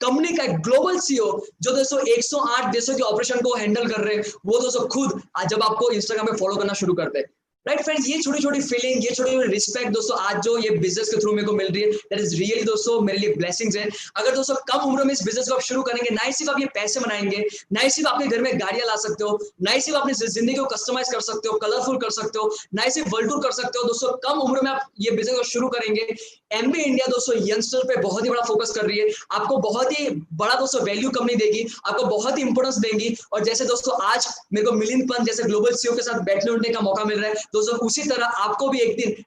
कंपनी का ग्लोबल सीईओ, जो दोस्तों 108 देशों के ऑपरेशन को हैंडल कर रहे हैं, वो दोस्तों खुद आज जब आपको इंस्टाग्राम पे फॉलो करना शुरू करते हैं। राइट फ्रेंड्स, ये छोटी छोटी फीलिंग, ये छोटी छोटी रिस्पेक्ट दोस्तों आज जो ये बिजनेस के थ्रू मेरे को मिल रही है, दैट इज रियली दोस्तों मेरे लिए ब्लेसिंग्स है। अगर दोस्तों कम उम्र में इस बिजनेस को आप शुरू करेंगे, ना ही सिर्फ आप ये पैसे बनाएंगे, ना ही सिर्फ अपने घर में गाड़ियां ला सकते हो, ना ही सिर्फ अपनी जिंदगी को कस्टमाइज कर सकते हो, कलरफुल कर सकते हो, ना ही सिर्फ वर्ल्ड टूर कर सकते हो दोस्तों, कम उम्र में आप ये बिजनेस को शुरू करेंगे। एमबी इंडिया दोस्तों यंगस्टर पे बहुत ही बड़ा फोकस कर रही है, आपको बहुत ही बड़ा दोस्तों वैल्यू कंपनी देगी, आपको बहुत ही इंपोर्टेंस देंगी। और जैसे दोस्तों आज मेरे को मिलिंद पंत जैसे ग्लोबल सीईओ के साथ बैठने उठने का मौका मिल रहा है दोस्तों, उसी तरह आपको भी एक दिन